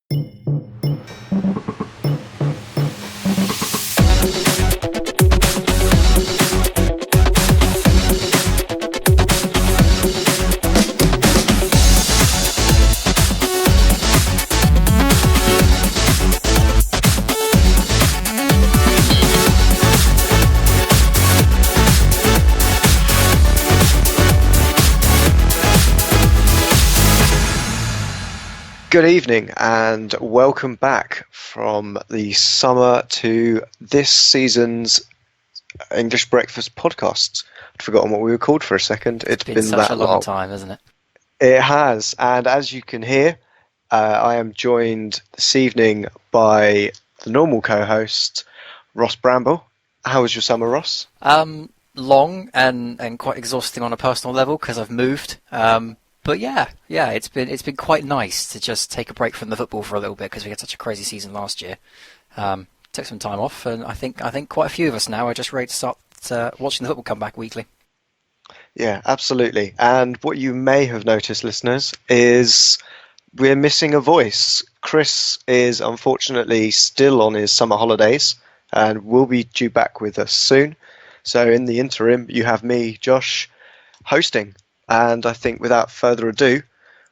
Good evening and welcome back from the summer to this season's English Breakfast podcast. I'd forgotten what we were called for a second. It's been such that a long time, hasn't it? It has, and as you can hear, I am joined this evening by the normal co-host, Ross Bramble. How was your summer, Ross? Long and quite exhausting on a personal level because I've moved. But yeah, it's been quite nice to just take a break from the football for a little bit because we had such a crazy season last year. Took some time off, and I think quite a few of us now are just ready to start watching the football come back weekly. Yeah, absolutely. And what you may have noticed, listeners, is we're missing a voice. Chris is unfortunately still on his summer holidays and will be due back with us soon. So in the interim, you have me, Josh, hosting. And I think without further ado,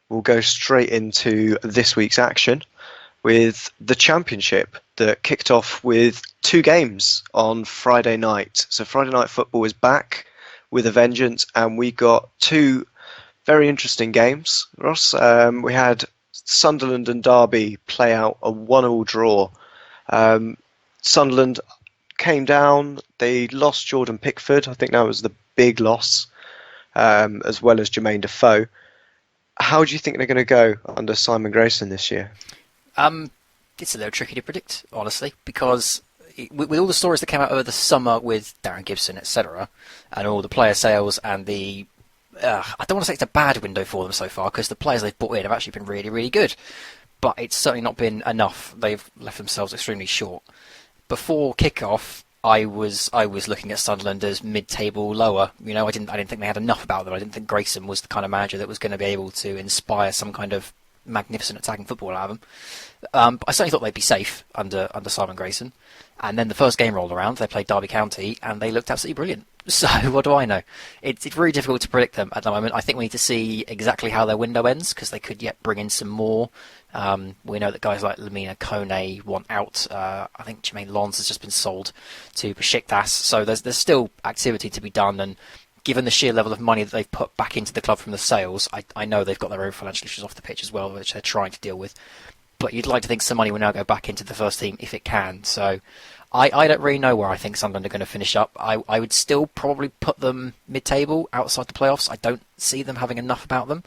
we'll go straight into this week's action with the Championship that kicked off with two games on Friday night. So Friday night football is back with a vengeance, and we got two very interesting games, Ross. We had Sunderland and Derby play out a 1-1 draw. Sunderland came down, they lost Jordan Pickford. I think that was the big loss. As well as Jermaine Defoe. How do you think they're going to go under Simon Grayson this year? It's a little tricky to predict, honestly, because with all the stories that came out over the summer with Darren Gibson, etc., and all the player sales and the... I don't want to say it's a bad window for them so far, because the players they've brought in have actually been really, really good. But it's certainly not been enough. They've left themselves extremely short. Before kick-off, I was looking at Sunderland as mid-table lower. You know, I didn't think they had enough about them. I didn't think Grayson was the kind of manager that was going to be able to inspire some kind of magnificent attacking football out of them. But I certainly thought they'd be safe under Simon Grayson. And then the first game rolled around. They played Derby County, and they looked absolutely brilliant. So what do I know? It's very difficult to predict them at the moment. I think we need to see exactly how their window ends, because they could yet bring in some more. We know that guys like Lamina Kone want out. I think Jermaine Lons has just been sold to Besiktas. So there's still activity to be done. And given the sheer level of money that they've put back into the club from the sales, I know they've got their own financial issues off the pitch as well, which they're trying to deal with. But you'd like to think some money will now go back into the first team if it can. So I don't really know where I think Sunderland are going to finish up. I would still probably put them mid-table outside the playoffs. I don't see them having enough about them,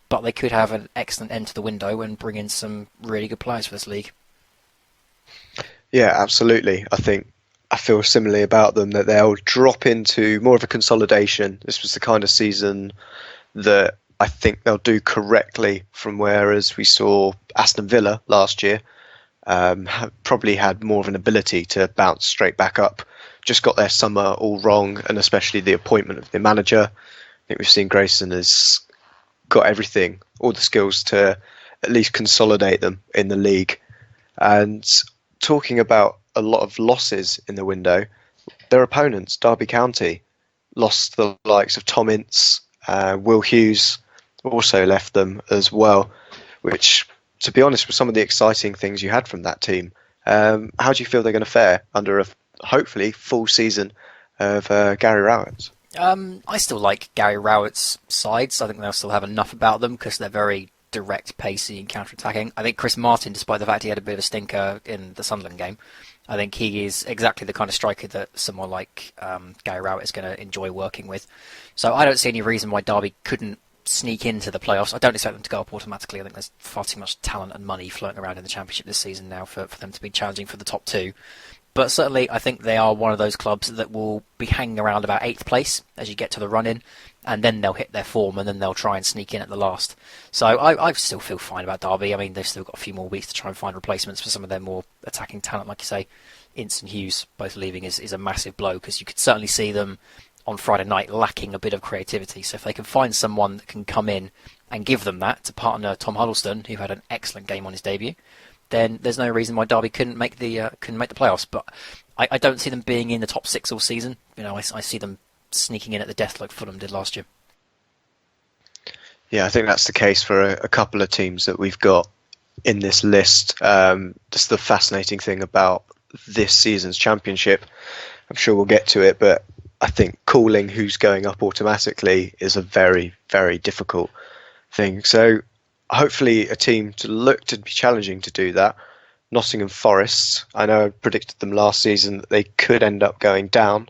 but they could have an excellent end to the window and bring in some really good players for this league. Yeah, absolutely. I feel similarly about them, that they'll drop into more of a consolidation. This was the kind of season that I think they'll do correctly, from whereas we saw Aston Villa last year probably had more of an ability to bounce straight back up. Just got their summer all wrong, and especially the appointment of the manager. I think we've seen Grayson has got everything, all the skills to at least consolidate them in the league. And talking about a lot of losses in the window, their opponents, Derby County, lost the likes of Tom Ince, Will Hughes also left them as well, which, to be honest, were some of the exciting things you had from that team. How do you feel they're going to fare under a hopefully full season of Gary Rowett? I still like Gary Rowett's sides. I think they'll still have enough about them because they're very direct, pacey and counter-attacking. I think Chris Martin, despite the fact he had a bit of a stinker in the Sunderland game, I think he is exactly the kind of striker that someone like Gary Rowett is going to enjoy working with. So I don't see any reason why Derby couldn't sneak into the playoffs. I don't expect them to go up automatically. I think there's far too much talent and money floating around in the Championship this season now for them to be challenging for the top two. But certainly I think they are one of those clubs that will be hanging around about 8th place as you get to the run-in, and then they'll hit their form and then they'll try and sneak in at the last. So I still feel fine about Derby. I mean, they've still got a few more weeks to try and find replacements for some of their more attacking talent. Like you say, Ince and Hughes both leaving is a massive blow, because you could certainly see them on Friday night lacking a bit of creativity. So if they can find someone that can come in and give them that to partner Tom Huddleston, who had an excellent game on his debut, then there's no reason why Derby couldn't make the playoffs. But I don't see them being in the top 6 all season. I see them sneaking in at the death like Fulham did last year. Yeah, I think that's the case for a couple of teams that we've got in this list. Just the fascinating thing about this season's championship, I'm sure we'll get to it, but I think calling who's going up automatically is a very, very difficult thing. So hopefully a team to look to be challenging to do that. Nottingham Forest, I know I predicted them last season that they could end up going down,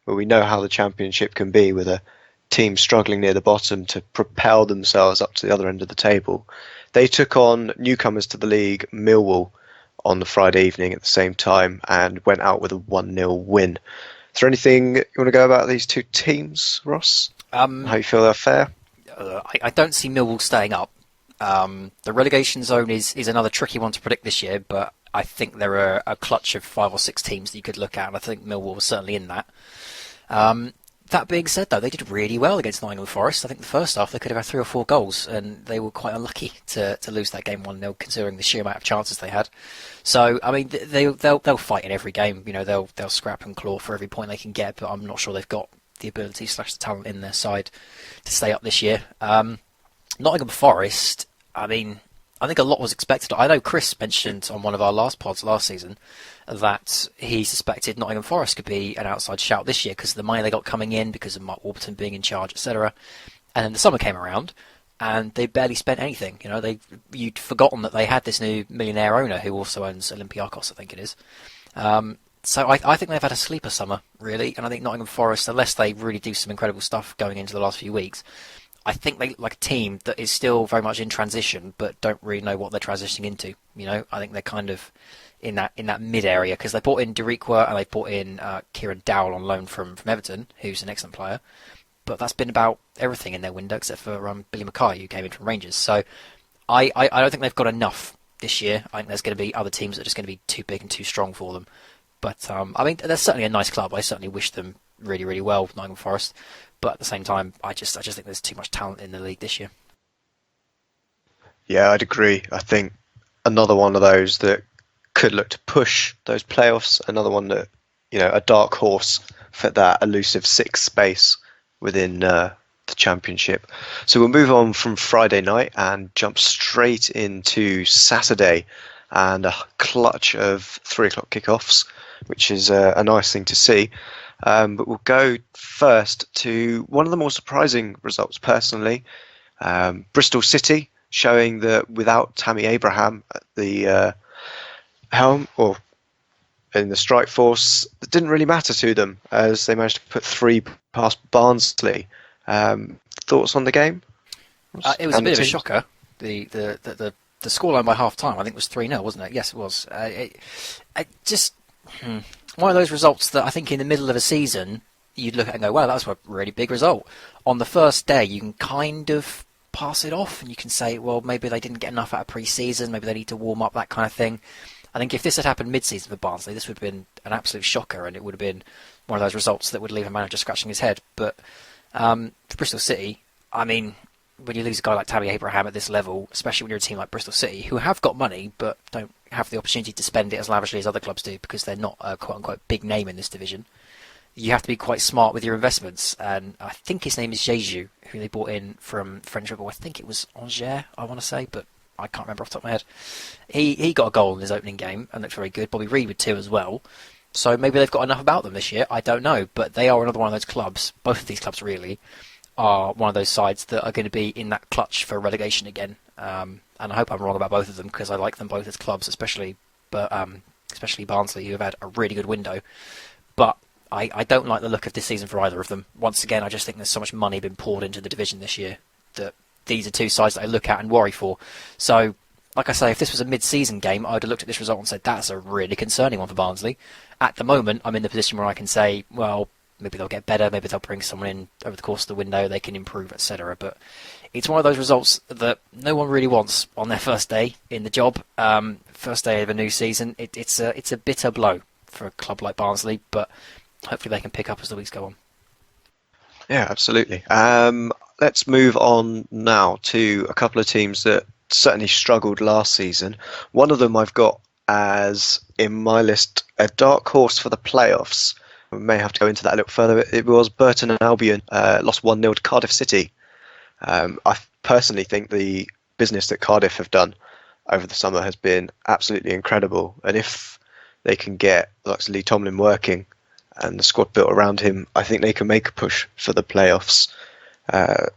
but we know how the championship can be with a team struggling near the bottom to propel themselves up to the other end of the table. They took on newcomers to the league, Millwall, on the Friday evening at the same time and went out with a 1-0 win. Is there anything you want to go about these two teams, Ross? How you feel they're fair? I don't see Millwall staying up. The relegation zone is another tricky one to predict this year, but I think there are a clutch of 5 or 6 teams that you could look at, and I think Millwall was certainly in that. That being said, though, they did really well against Nottingham Forest. I think the first half they could have had 3 or 4 goals, and they were quite unlucky to lose that game 1-0, considering the sheer amount of chances they had. So, I mean, they'll fight in every game. They'll scrap and claw for every point they can get, but I'm not sure they've got the ability / the talent in their side to stay up this year. Nottingham Forest, I mean, I think a lot was expected. I know Chris mentioned on one of our last pods last season that he suspected Nottingham Forest could be an outside shout this year because of the money they got coming in, because of Mark Warburton being in charge, etc. And then the summer came around and they barely spent anything. You'd forgotten that they had this new millionaire owner who also owns Olympiacos, I think it is. So I think they've had a sleeper summer, really, and I think Nottingham Forest, unless they really do some incredible stuff going into the last few weeks, I think they like a team that is still very much in transition, but don't really know what they're transitioning into. I think they're kind of in that mid area because they brought in Deriqua and they brought in Kieran Dowell on loan from Everton, who's an excellent player. But that's been about everything in their window except for Billy Mackay, who came in from Rangers. So I don't think they've got enough this year. I think there's going to be other teams that are just going to be too big and too strong for them. But I mean, they're certainly a nice club. I certainly wish them really, really well, Nottingham Forest. But at the same time, I just think there's too much talent in the league this year. Yeah, I'd agree. I think another one of those that could look to push those playoffs. Another one that, a dark horse for that elusive 6th space within the championship. So we'll move on from Friday night and jump straight into Saturday and a clutch of 3:00 kickoffs, which is a nice thing to see. But we'll go first to one of the more surprising results personally. Bristol City showing that without Tammy Abraham at the helm or in the strike force, it didn't really matter to them as they managed to put 3 past Barnsley. Thoughts on the game? It was a bit of a shocker. The scoreline by half time, I think, was 3-0, wasn't it? Yes, it was. One of those results that I think in the middle of a season you'd look at and go, wow, that was a really big result. On the first day, you can kind of pass it off and you can say, well, maybe they didn't get enough out of pre-season, maybe they need to warm up, that kind of thing. I think if this had happened mid-season for Barnsley, this would have been an absolute shocker and it would have been one of those results that would leave a manager scratching his head. But for Bristol City, I mean, when you lose a guy like Tammy Abraham at this level, especially when you're a team like Bristol City, who have got money but don't have the opportunity to spend it as lavishly as other clubs do because they're not a quote-unquote big name in this division, you have to be quite smart with your investments. And I think his name is Jeju, who they bought in from French football. I think it was Angers, I want to say, but I can't remember off the top of my head. He got a goal in his opening game and looked very good. Bobby Reid with 2 as well. So maybe they've got enough about them this year. I don't know. But they are another one of those clubs, both of these clubs really, are one of those sides that are going to be in that clutch for relegation again. And I hope I'm wrong about both of them because I like them both as clubs, especially Barnsley, who have had a really good window. But I don't like the look of this season for either of them. Once again, I just think there's so much money been poured into the division this year that these are 2 sides that I look at and worry for. So, like I say, if this was a mid-season game, I would have looked at this result and said, that's a really concerning one for Barnsley. At the moment, I'm in the position where I can say, well, maybe they'll get better, maybe they'll bring someone in over the course of the window, they can improve, etc. But it's one of those results that no one really wants on their first day in the job, first day of a new season. It's a bitter blow for a club like Barnsley, but hopefully they can pick up as the weeks go on. Yeah, absolutely. Let's move on now to a couple of teams that certainly struggled last season. One of them I've got as in my list a dark horse for the playoffs. We may have to go into that a little further. It was Burton and Albion lost 1-0 to Cardiff City. I personally think the business that Cardiff have done over the summer has been absolutely incredible. And if they can get Lee Tomlin working and the squad built around him, I think they can make a push for the playoffs. Have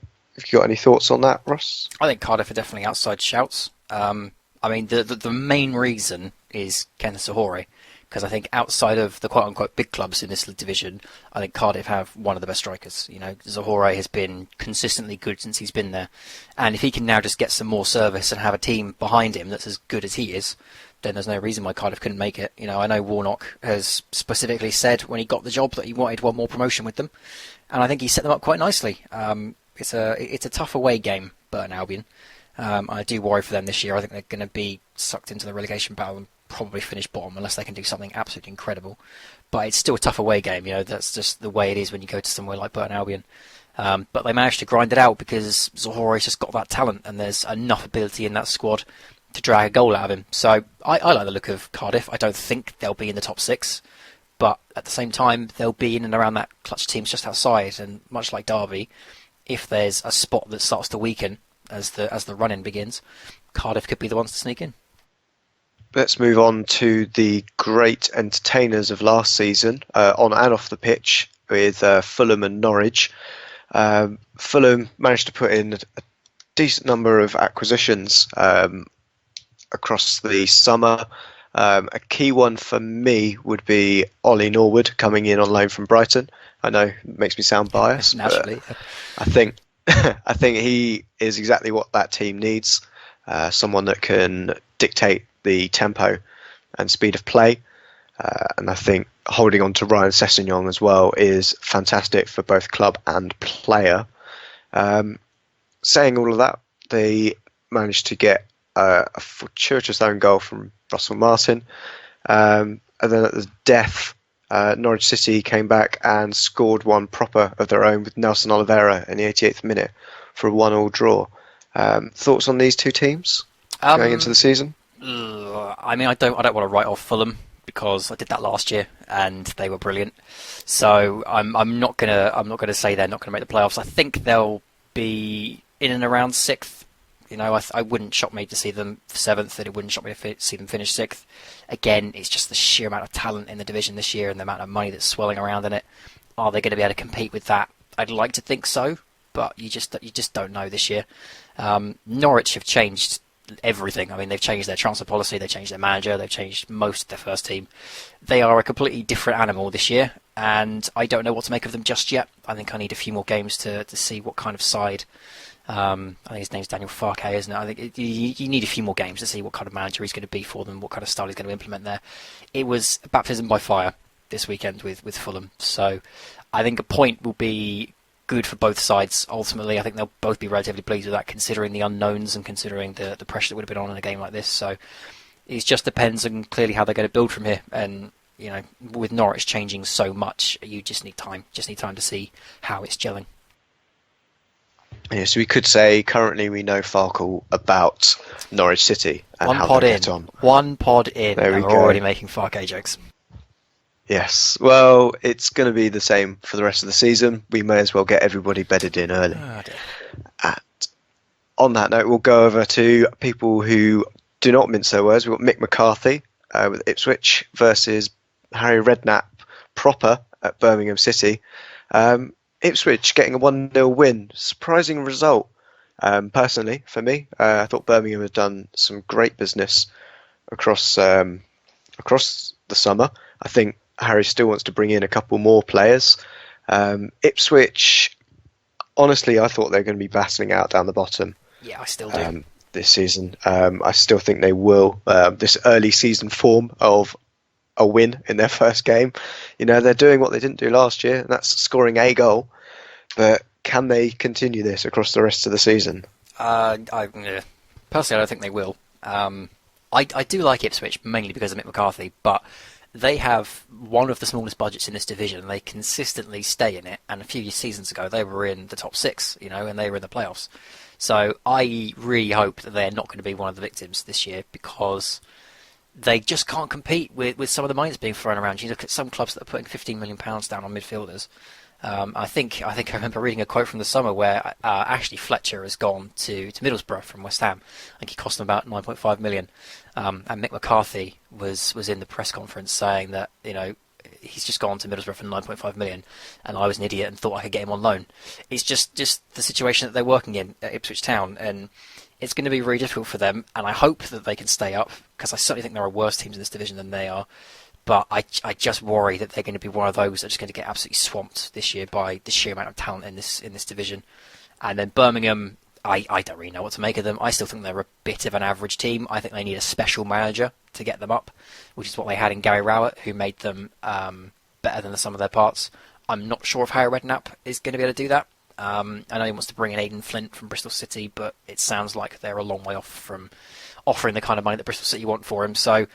you got any thoughts on that, Ross? I think Cardiff are definitely outside shouts. I mean, the main reason is Ken Sahori, because I think outside of the quote-unquote big clubs in this division, I think Cardiff have one of the best strikers. You know, Zahore has been consistently good since he's been there, and if he can now just get some more service and have a team behind him that's as good as he is, then there's no reason why Cardiff couldn't make it. You know, I know Warnock has specifically said when he got the job that he wanted one more promotion with them, and I think he set them up quite nicely. It's a tough away game, Burton Albion. I do worry for them this year. I think they're going to be sucked into the relegation battle and probably finish bottom unless they can do something absolutely incredible. But it's still a tough away game. You know, that's just the way it is when you go to somewhere like Burton Albion. But they managed to grind it out because Zahore's just got that talent, and there's enough ability in that squad to drag a goal out of him. So I like the look of Cardiff. I don't think they'll be in the top six, but at the same time, they'll be in and around that clutch teams just outside. And much like Derby, if there's a spot that starts to weaken as the run-in begins, Cardiff could be the ones to sneak in. Let's move on to the great entertainers of last season, on and off the pitch, with Fulham and Norwich. Fulham managed to put in a decent number of acquisitions across the summer. A key one for me would be Ollie Norwood coming in on loan from Brighton. I know it makes me sound biased, naturally, but I think he is exactly what that team needs. Someone that can dictate the tempo and speed of play. And I think holding on to Ryan Sessegnon as well is fantastic for both club and player. Saying all of that, they managed to get a fortuitous own goal from Russell Martin. And then at the death, Norwich City came back and scored one proper of their own with Nelson Oliveira in the 88th minute for a 1-1 draw. Thoughts on these two teams going into the season? I mean, I don't want to write off Fulham because I did that last year and they were brilliant. So I'm not gonna say they're not gonna make the playoffs. I think they'll be in and around sixth. You know, I wouldn't shock me to see them seventh, and it wouldn't shock me to see them finish sixth. Again, it's just the sheer amount of talent in the division this year and the amount of money that's swirling around in it. Are they going to be able to compete with that? I'd like to think so, but you just don't know this year. Norwich have changed everything. I mean, they've changed their transfer policy, they've changed their manager, they've changed most of their first team. They are a completely different animal this year, and I don't know what to make of them just yet. I think I need a few more games to see what kind of side. I think his name's Daniel Farke, isn't it? I think you need a few more games to see what kind of manager he's going to be for them, what kind of style he's going to implement there. It was a baptism by fire this weekend with Fulham, so I think a point will be good for both sides. Ultimately, I think they'll both be relatively pleased with that, considering the unknowns and considering the pressure that would have been on in a game like this. So it just depends on clearly how they're going to build from here. And you know, with Norwich changing so much, you just need time. Just need time to see how it's gelling. Yeah, so we could say currently we know Farkle about Norwich City and how they get on. One pod in, there and we're already making Farke jokes. Yes, well, it's going to be the same for the rest of the season. We may as well get everybody bedded in early. On that note, we'll go over to people who do not mince their words. We've got Mick McCarthy with Ipswich versus Harry Redknapp proper at Birmingham City. Ipswich getting a 1-0 win. Surprising result, personally, for me. I thought Birmingham had done some great business across the summer. I think Harry still wants to bring in a couple more players. Ipswich, honestly, I thought they were going to be battling out down the bottom. Yeah, I still do. This season. I still think they will. This early season form of a win in their first game. You know, they're doing what they didn't do last year, and that's scoring a goal. But can they continue this across the rest of the season? Personally, I don't think they will. I do like Ipswich, mainly because of Mick McCarthy, but they have one of the smallest budgets in this division, and they consistently stay in it. And a few seasons ago, they were in the top six, and they were in the playoffs. So I really hope that they're not going to be one of the victims this year, because they just can't compete with some of the money that's being thrown around. You look at some clubs that are putting £15 million down on midfielders. I think I remember reading a quote from the summer where Ashley Fletcher has gone to Middlesbrough from West Ham. I think he cost them about £9.5 million. And Mick McCarthy was in the press conference saying that he's just gone to Middlesbrough for £9.5 million, and I was an idiot and thought I could get him on loan. It's just the situation that they're working in at Ipswich Town, and it's going to be very difficult for them. And I hope that they can stay up, because I certainly think there are worse teams in this division than they are. But I just worry that they're going to be one of those that are just going to get absolutely swamped this year by the sheer amount of talent in this division. And then Birmingham, I don't really know what to make of them. I still think they're a bit of an average team. I think they need a special manager to get them up, which is what they had in Gary Rowett, who made them better than the sum of their parts. I'm not sure if Harry Redknapp is going to be able to do that. I know he wants to bring in Aidan Flint from Bristol City, but it sounds like they're a long way off from offering the kind of money that Bristol City want for him. So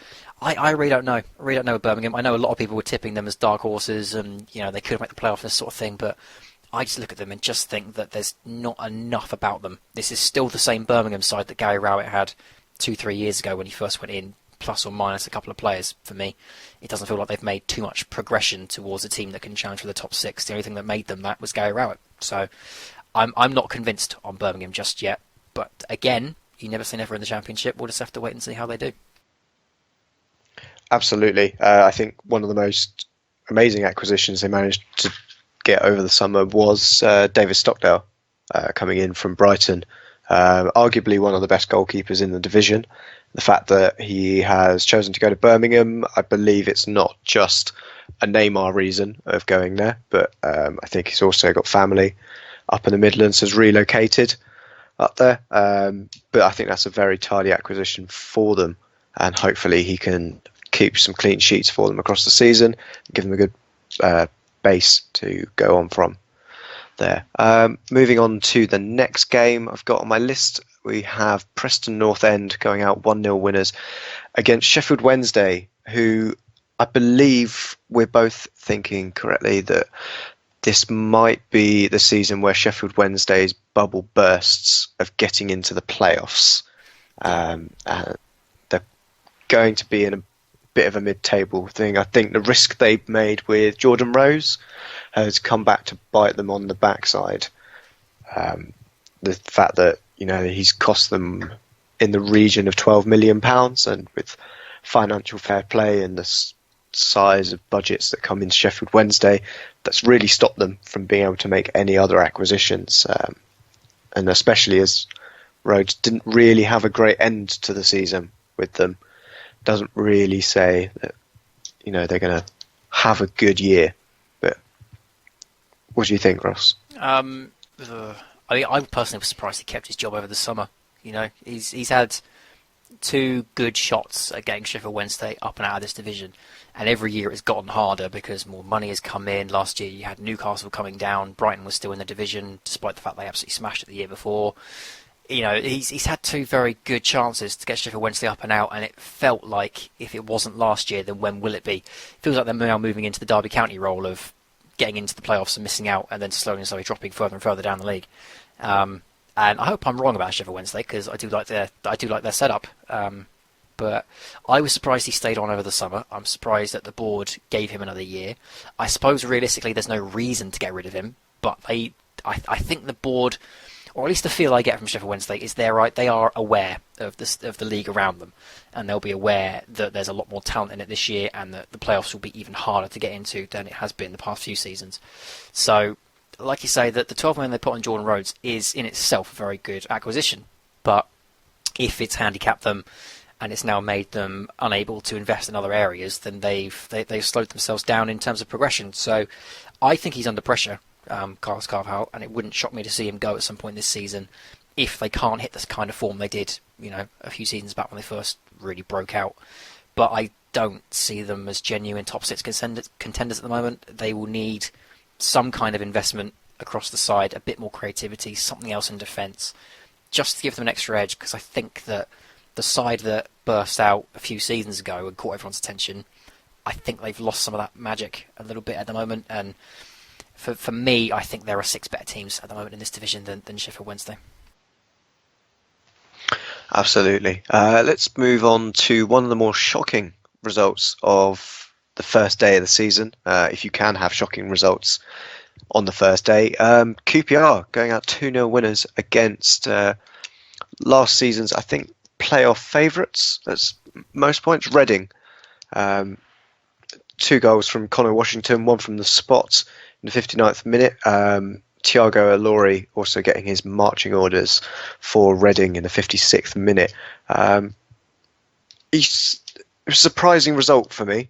I really don't know. I really don't know with Birmingham. I know a lot of people were tipping them as dark horses, and they could make the playoff, this sort of thing, but I just look at them and just think that there's not enough about them. This is still the same Birmingham side that Gary Rowett had 2-3 years ago when he first went in, plus or minus a couple of players. For me, it doesn't feel like they've made too much progression towards a team that can challenge for the top six. The only thing that made them that was Gary Rowett. So I'm not convinced on Birmingham just yet. But again, you never say never in the Championship. We'll just have to wait and see how they do. Absolutely. I think one of the most amazing acquisitions they managed to get over the summer was David Stockdale coming in from Brighton. Arguably one of the best goalkeepers in the division. The fact that he has chosen to go to Birmingham, I believe it's not just a Neymar reason of going there, but I think he's also got family up in the Midlands, has relocated up there. But I think that's a very tidy acquisition for them, and hopefully he can keep some clean sheets for them across the season, give them a good base to go on from there. Moving on to the next game I've got on my list, we have Preston North End going out 1-0 winners against Sheffield Wednesday, who I believe we're both thinking correctly that this might be the season where Sheffield Wednesday's bubble bursts of getting into the playoffs. They're going to be in a bit of a mid-table thing. I think the risk they've made with Jordan Rose has come back to bite them on the backside. The fact that he's cost them in the region of £12 million, and with financial fair play and the size of budgets that come into Sheffield Wednesday, that's really stopped them from being able to make any other acquisitions. And especially as Rhodes didn't really have a great end to the season with them, doesn't really say that they're going to have a good year. But what do you think, Ross? I personally was surprised he kept his job over the summer. He's had two good shots at getting Sheffield Wednesday up and out of this division, and every year it's gotten harder because more money has come in. Last year you had Newcastle coming down, Brighton was still in the division despite the fact they absolutely smashed it the year before. He's had two very good chances to get Sheffield Wednesday up and out, and it felt like if it wasn't last year, then when will it be? It feels like they're now moving into the Derby County role of getting into the playoffs and missing out, and then slowly dropping further and further down the league. And I hope I'm wrong about Sheffield Wednesday, because I do like their setup. But I was surprised he stayed on over the summer. I'm surprised that the board gave him another year. I suppose realistically there's no reason to get rid of him, but I think the board, or at least the feel I get from Sheffield Wednesday, is they are aware of the league around them, and they'll be aware that there's a lot more talent in it this year, and that the playoffs will be even harder to get into than it has been the past few seasons. So, like you say, that the 12 million they put on Jordan Rhodes is in itself a very good acquisition, but if it's handicapped them and it's now made them unable to invest in other areas, then they've slowed themselves down in terms of progression. So I think he's under pressure, Carlos Carvalhal, and it wouldn't shock me to see him go at some point this season if they can't hit this kind of form they did, a few seasons back when they first really broke out. But I don't see them as genuine top six contenders at the moment. They will need some kind of investment across the side, a bit more creativity, something else in defence, just to give them an extra edge, because I think that the side that burst out a few seasons ago and caught everyone's attention I think they've lost some of that magic a little bit at the moment. And for me, I think there are 6 better teams at the moment in this division than Sheffield Wednesday. Absolutely. Let's move on to one of the more shocking results of the first day of the season, if you can have shocking results on the first day. QPR going out 2-0 winners against last season's, I think, playoff favourites. That's most points, Reading. 2 goals from Connor Washington, 1 from the spot in the 59th minute. Thiago Ilori also getting his marching orders for Reading in the 56th minute. It's a surprising result for me.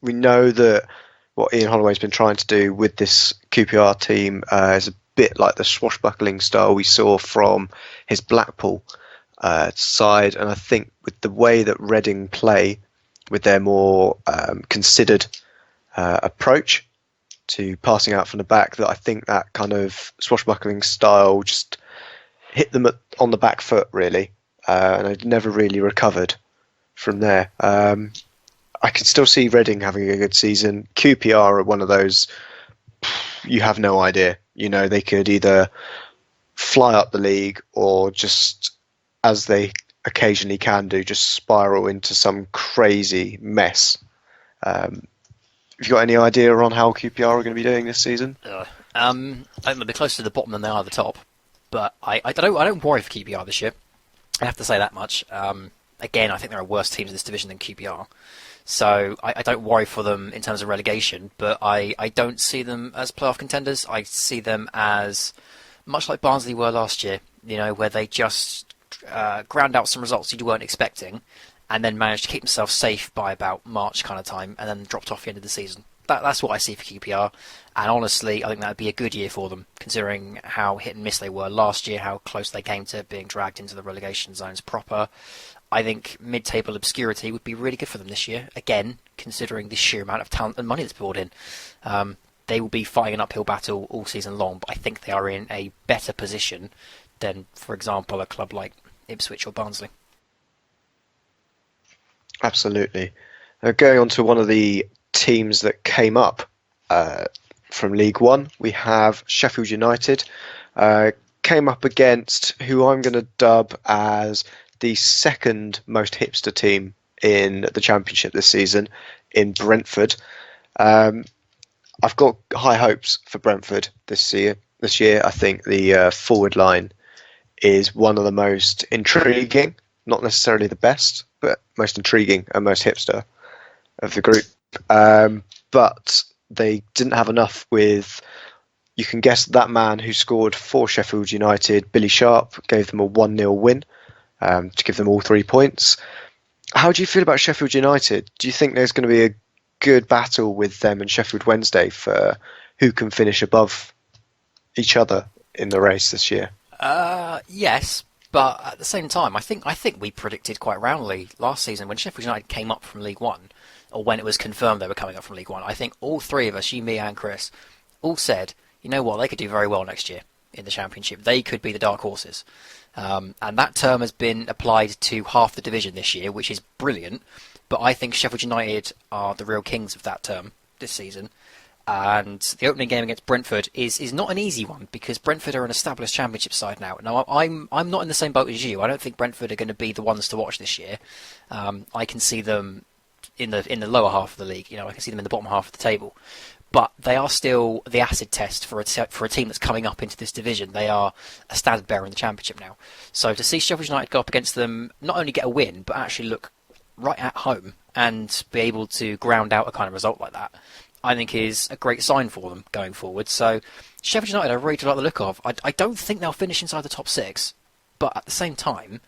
We know that what Ian Holloway's been trying to do with this QPR team is a bit like the swashbuckling style we saw from his Blackpool side, and I think with the way that Reading play, with their more considered approach to passing out from the back, that I think that kind of swashbuckling style just hit them on the back foot, really, and I never really recovered from there. I can still see Reading having a good season. QPR are one of those, you have no idea. You know, they could either fly up the league or just, as they occasionally can do, just spiral into some crazy mess. Have you got any idea on how QPR are going to be doing this season? I think they'll be closer to the bottom than they are the top, but I don't worry for QPR this year. I have to say that much. Again, I think there are worse teams in this division than QPR, so I don't worry for them in terms of relegation. But I don't see them as playoff contenders. I see them as much like Barnsley were last year. You know, where they just ground out some results you weren't expecting, and then managed to keep themselves safe by about March kind of time, and then dropped off the end of the season. That's what I see for QPR, and honestly, I think that would be a good year for them, considering how hit and miss they were last year, how close they came to being dragged into the relegation zones proper. I think mid-table obscurity would be really good for them this year, again, considering the sheer amount of talent and money that's poured in. They will be fighting an uphill battle all season long, but I think they are in a better position than, for example, a club like Ipswich or Barnsley. Absolutely. Going on to one of the teams that came up from League One, we have Sheffield United. Came up against who I'm going to dub as the second most hipster team in the Championship this season, in Brentford. I've got high hopes for Brentford this year. I think the forward line is one of the most intriguing, not necessarily the best, but most intriguing and most hipster of the group. But they didn't have enough with, you can guess that man who scored for Sheffield United, Billy Sharp, gave them a 1-0 win to give them all 3 points. How do you feel about Sheffield United? Do you think there's going to be a good battle with them and Sheffield Wednesday for who can finish above each other in the race this year? Yes, but at the same time, I think we predicted quite roundly last season when Sheffield United came up from League One, or when it was confirmed they were coming up from League One. I think all 3 of us, you, me, and Chris, all said, you know what, they could do very well next year in the Championship. They could be the dark horses. And that term has been applied to half the division this year, which is brilliant. But I think Sheffield United are the real kings of that term this season. And the opening game against Brentford is not an easy one, because Brentford are an established Championship side now. Now, I'm not in the same boat as you. I don't think Brentford are going to be the ones to watch this year. I can see them in the lower half of the league. You know, I can see them in the bottom half of the table. But they are still the acid test for a team that's coming up into this division. They are a standard bearer in the Championship now. So to see Sheffield United go up against them, not only get a win, but actually look right at home and be able to ground out a kind of result like that, I think is a great sign for them going forward. So Sheffield United I really do like the look of. I don't think they'll finish inside the top 6, but at the same time,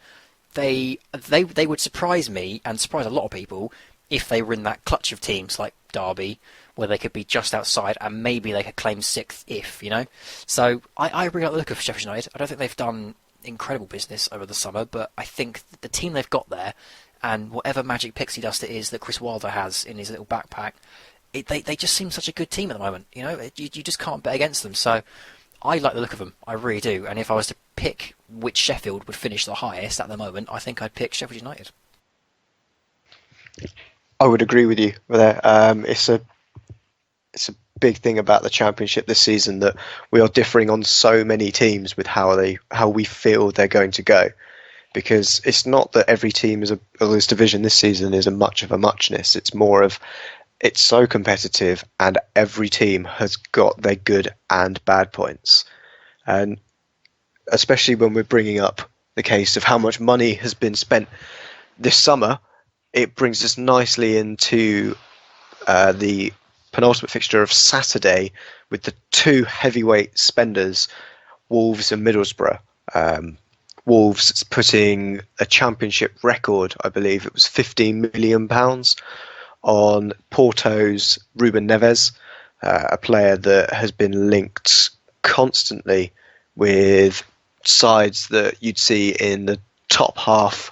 they would surprise me and surprise a lot of people if they were in that clutch of teams like Derby, where they could be just outside and maybe they could claim 6th if, you know. So I really like the look of Sheffield United. I don't think they've done incredible business over the summer, but I think the team they've got there, and whatever magic pixie dust it is that Chris Wilder has in his little backpack, they just seem such a good team at the moment. You know, you just can't bet against them. So I like the look of them. I really do. And if I was to pick which Sheffield would finish the highest at the moment, I think I'd pick Sheffield United. I would agree with you there. It's a big thing about the Championship this season that we are differing on so many teams with how we feel they're going to go. Because it's not that every team or this division this season is a much of a muchness. It's more of it's so competitive, and every team has got their good and bad points. And especially when we're bringing up the case of how much money has been spent this summer, it brings us nicely into the penultimate fixture of Saturday with the two heavyweight spenders, Wolves and Middlesbrough. Wolves putting a Championship record, I believe it was £15 million, on Porto's Ruben Neves, a player that has been linked constantly with sides that you'd see in the top half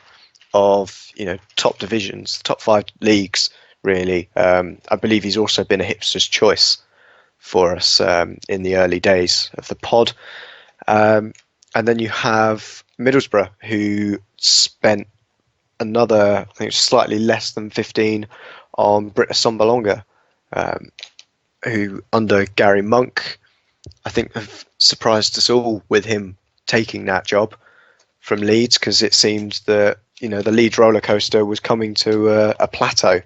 of, top divisions, top 5 leagues, really. I believe he's also been a hipster's choice for us in the early days of the pod. And then you have Middlesbrough, who spent another, I think it's slightly less than 15 on Britta Sombalonga, who under Gary Monk, I think have surprised us all with him taking that job from Leeds, because it seemed that, the Leeds roller coaster was coming to a plateau,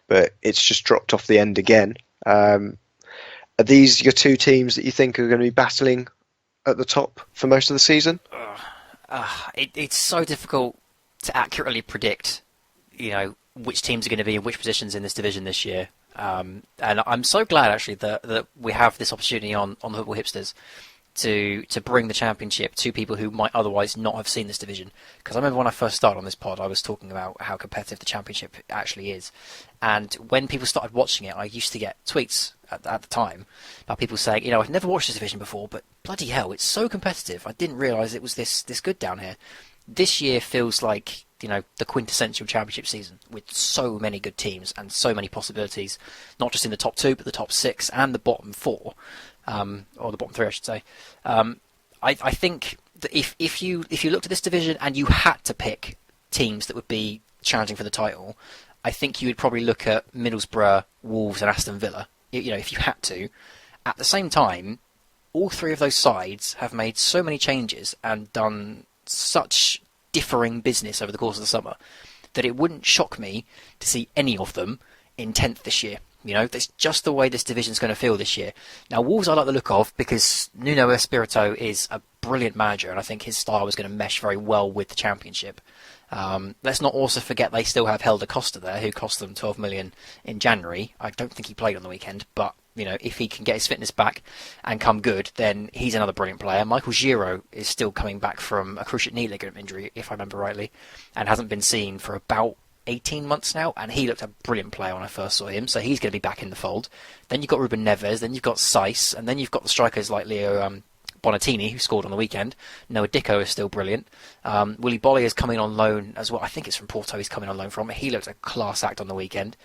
but it's just dropped off the end again. Are these your two teams that you think are going to be battling at the top for most of the season? It's so difficult to accurately predict, which teams are going to be in which positions in this division this year. And I'm so glad actually that we have this opportunity on the Football Hipsters to bring the Championship to people who might otherwise not have seen this division. Because I remember when I first started on this pod, I was talking about how competitive the Championship actually is. And when people started watching it, I used to get tweets at the time about people saying, I've never watched this division before, but bloody hell, it's so competitive. I didn't realise it was this good down here. This year feels like, the quintessential Championship season with so many good teams and so many possibilities, not just in the top 2, but the top 6 and the bottom 4, or the bottom 3, I should say. I think that if you looked at this division and you had to pick teams that would be challenging for the title, I think you would probably look at Middlesbrough, Wolves and Aston Villa, if you had to. At the same time, all 3 of those sides have made so many changes and done such differing business over the course of the summer that it wouldn't shock me to see any of them in 10th this year. That's just the way this division's going to feel this year. Now, Wolves I like the look of because Nuno Espirito is a brilliant manager, and I think his style is going to mesh very well with the Championship. Let's not also forget they still have Helder Costa there, who cost them 12 million in January. I don't think he played on the weekend, but if he can get his fitness back and come good, then he's another brilliant player. Michael Giroud is still coming back from a cruciate knee ligament injury, if I remember rightly, and hasn't been seen for about 18 months now, and he looked a brilliant player when I first saw him, so he's going to be back in the fold. Then you've got Ruben Neves, then you've got Saiss, and then you've got the strikers like Leo Bonatini, who scored on the weekend. Noah Dicko is still brilliant. Willy Bolly is coming on loan as well. I think it's from Porto he's coming on loan from. He looked a class act on the weekend.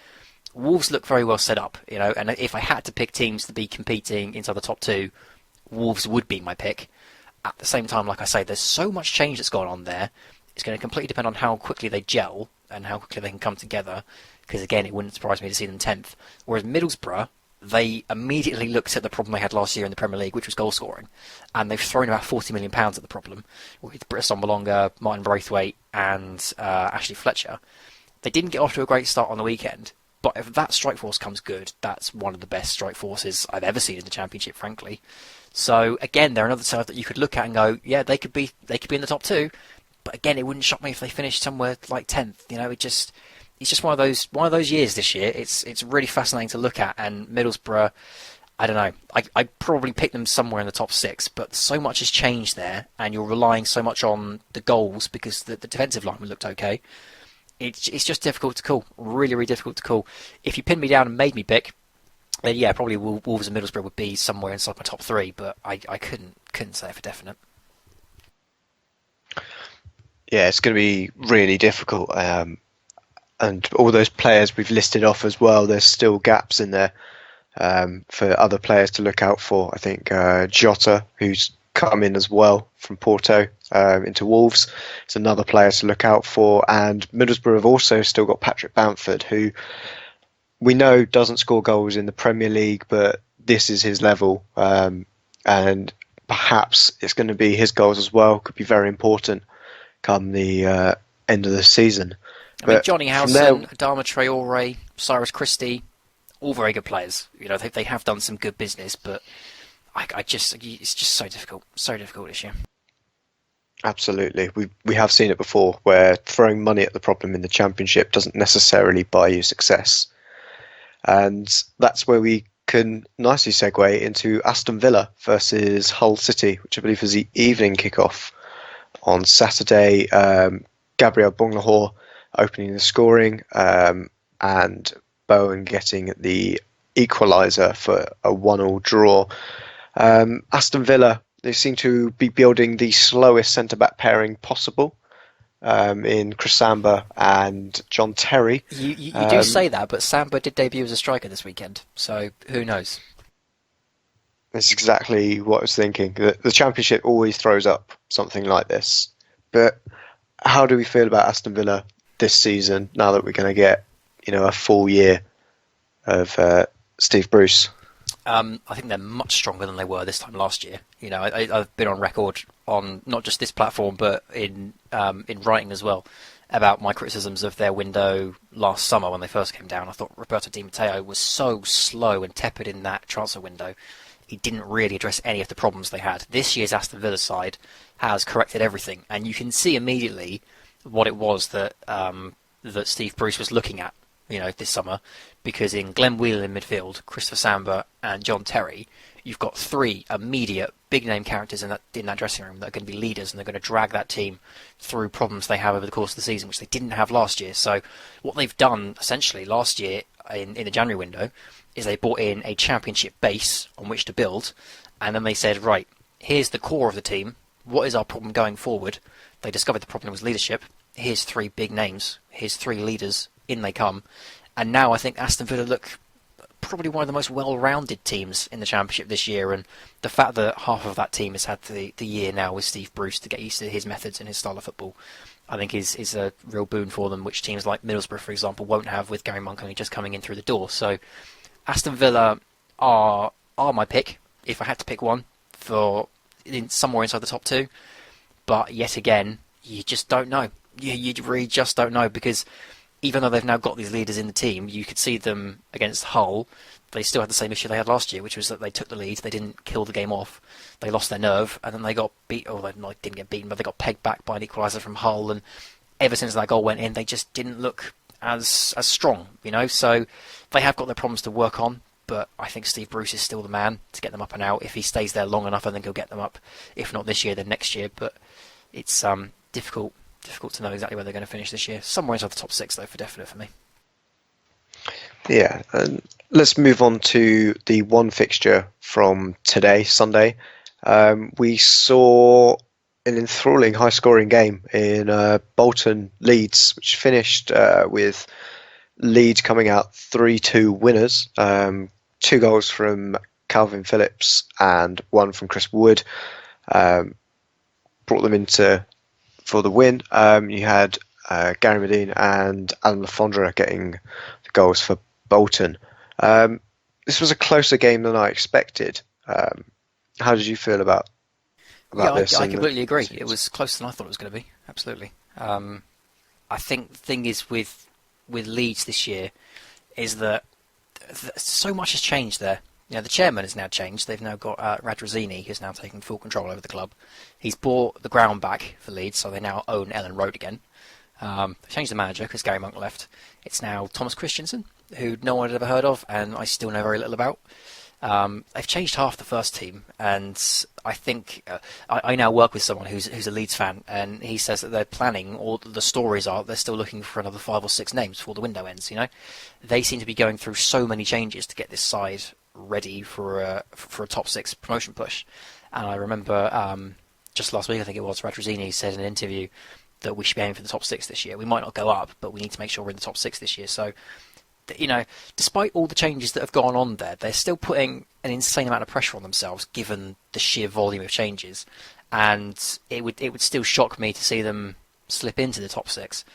Wolves look very well set up, and if I had to pick teams to be competing inside the top 2, Wolves would be my pick. At the same time, like I say, there's so much change that's gone on there. It's going to completely depend on how quickly they gel and how quickly they can come together, because again, it wouldn't surprise me to see them 10th. Whereas Middlesbrough, they immediately looked at the problem they had last year in the Premier League, which was goal scoring, and they've thrown about £40 million at the problem with Britta Sombalonga, Martin Braithwaite and Ashley Fletcher. They didn't get off to a great start on the weekend, but if that strike force comes good, that's one of the best strike forces I've ever seen in the Championship, frankly. So again, they're another side that you could look at and go, yeah, they could be in the top 2, but again, it wouldn't shock me if they finished somewhere like 10th. It's just one of those years this year. It's really fascinating to look at, and Middlesbrough, I don't know. I'd probably pick them somewhere in the top 6, but so much has changed there, and you're relying so much on the goals because the defensive line looked okay. It's just difficult to call. Really, really difficult to call. If you pinned me down and made me pick, then yeah, probably Wolves and Middlesbrough would be somewhere inside my top 3, but I couldn't say for definite. Yeah, it's going to be really difficult. And all those players we've listed off as well, there's still gaps in there for other players to look out for. I think Jota, who's come in as well from Porto into Wolves, is another player to look out for. And Middlesbrough have also still got Patrick Bamford, who we know doesn't score goals in the Premier League, but this is his level, and perhaps it's going to be his goals as well. Could be very important come the end of the season. I mean, But Johnny from there, Howson, Adama Traore, Cyrus Christie, all very good players. They have done some good business, but it's just so difficult this year. absolutely, we have seen it before, where throwing money at the problem in the Championship doesn't necessarily buy you success, and that's where we can nicely segue into Aston Villa versus Hull City, which I believe is the evening kickoff on Saturday. Gabriel Bonglahor opening the scoring, and Bowen getting the equaliser for a 1-1 draw. Aston Villa, they seem to be building the slowest centre-back pairing possible in Chris Samba and John Terry. You do say that, but Samba did debut as a striker this weekend, so who knows? That's exactly what I was thinking. The Championship always throws up something like this. But how do we feel about Aston Villa this season, now that we're going to get a full year of Steve Bruce? I think they're much stronger than they were this time last year. I've been on record on not just this platform, but in writing as well, about my criticisms of their window last summer when they first came down. I thought Roberto Di Matteo was so slow and tepid in that transfer window. He didn't really address any of the problems they had. This year's Aston Villa side has corrected everything, and you can see immediately what it was that Steve Bruce was looking at, this summer, because in Glenn Whelan in midfield, Christopher Samba and John Terry, you've got three immediate big-name characters in that dressing room that are going to be leaders, and they're going to drag that team through problems they have over the course of the season, which they didn't have last year. So what they've done, essentially, last year in the January window, is they brought in a Championship base on which to build, and then they said, right, here's the core of the team. What is our problem going forward? They discovered the problem was leadership. Here's three big names. Here's three leaders. In they come. And now I think Aston Villa look probably one of the most well-rounded teams in the Championship this year, and the fact that half of that team has had the year now with Steve Bruce to get used to his methods and his style of football, I think is a real boon for them, which teams like Middlesbrough, for example, won't have with Gary Monk only just coming in through the door. So Aston Villa are my pick, if I had to pick one, for somewhere inside the top two. But yet again, you just don't know. You really just don't know, because even though they've now got these leaders in the team, you could see them against Hull. They still had the same issue they had last year, which was that they took the lead, they didn't kill the game off, they lost their nerve, and then they got beat. Or they didn't get beaten, but they got pegged back by an equaliser from Hull. And ever since that goal went in, they just didn't look as strong, So they have got their problems to work on. But I think Steve Bruce is still the man to get them up and out. If he stays there long enough, I think he'll get them up. If not this year, then next year. But it's difficult to know exactly where they're going to finish this year. Somewhere inside the top six, though, for definite for me. Yeah, and let's move on to the one fixture from today, Sunday. We saw an enthralling high-scoring game in Bolton Leeds, which finished with Leeds coming out 3-2 winners. 2 goals from Calvin Phillips and 1 from Chris Wood brought them into for the win. You had Gary Medine and Adam Lafondra getting the goals for Bolton. This was a closer game than I expected. How did you feel about this? I completely agree. It was closer than I thought it was going to be. Absolutely. I think the thing is with Leeds this year is that so much has changed there. The chairman has now changed. They've now got Radrizzini, who's now taking full control over the club. He's bought the ground back for Leeds, so they now own Ellen Road again. They changed the manager because Gary Monk left. It's now Thomas Christensen, who no one had ever heard of, and I still know very little about. They've changed half the first team, and I think I now work with someone who's a Leeds fan, and he says that they're planning, or the stories are, they're still looking for another 5 or 6 names before the window ends. They seem to be going through so many changes to get this side ready for a top 6 promotion push. And I remember just last week, I think it was, Radrizzini said in an interview that we should be aiming for the top 6 this year. We might not go up, but we need to make sure we're in the top 6 this year. So, despite all the changes that have gone on there, they're still putting an insane amount of pressure on themselves, given the sheer volume of changes. And it would still shock me to see them slip into the top 6.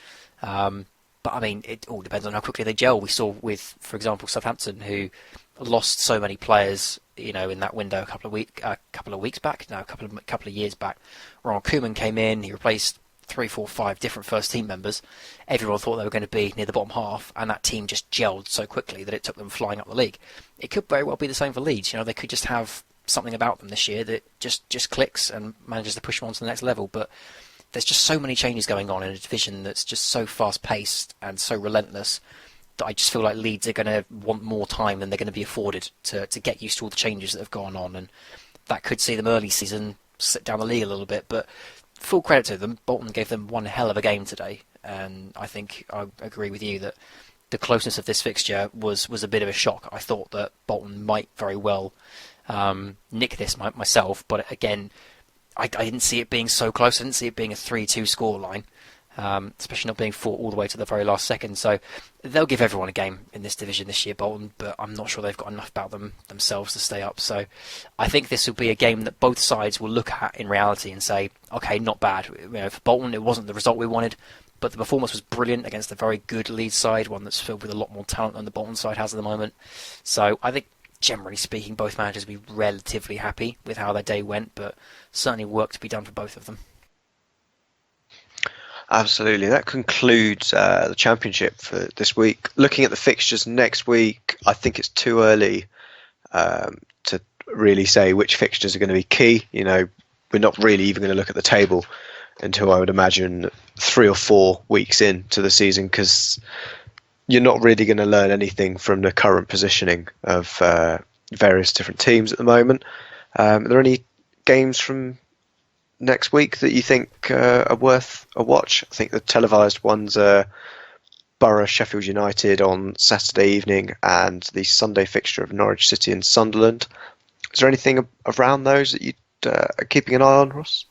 But I mean, it all depends on how quickly they gel. We saw with, for example, Southampton, who lost so many players, in that window a couple of weeks back, no, a couple of years back. Ronald Koeman came in, he replaced 3, 4, 5 different first team members. Everyone thought they were going to be near the bottom half, and that team just gelled so quickly that it took them flying up the league. It could very well be the same for Leeds. They could just have something about them this year that just clicks and manages to push them on to the next level. But there's just so many changes going on in a division that's just so fast-paced and so relentless that I just feel like Leeds are going to want more time than they're going to be afforded to get used to all the changes that have gone on, and that could see them early season sit down the league a little bit. But full credit to them, Bolton gave them one hell of a game today, and I think I agree with you that the closeness of this fixture was a bit of a shock. I thought that Bolton might very well nick this myself, but again, I didn't see it being so close. I didn't see it being a 3-2 scoreline. Especially not being fought all the way to the very last second. So they'll give everyone a game in this division this year, Bolton, but I'm not sure they've got enough about themselves to stay up. So I think this will be a game that both sides will look at in reality and say, okay, not bad. For Bolton, it wasn't the result we wanted, but the performance was brilliant against a very good Leeds side, one that's filled with a lot more talent than the Bolton side has at the moment. So I think, generally speaking, both managers will be relatively happy with how their day went, but certainly work to be done for both of them. Absolutely. That concludes the Championship for this week. Looking at the fixtures next week, I think it's too early to really say which fixtures are going to be key. We're not really even going to look at the table until, I would imagine, 3 or 4 weeks into the season, because you're not really going to learn anything from the current positioning of various different teams at the moment. Are there any games from next week that you think are worth a watch? I think the televised ones are Borough Sheffield United on Saturday evening and the Sunday fixture of Norwich City and Sunderland. Is there anything around those that you are keeping an eye on, Ross?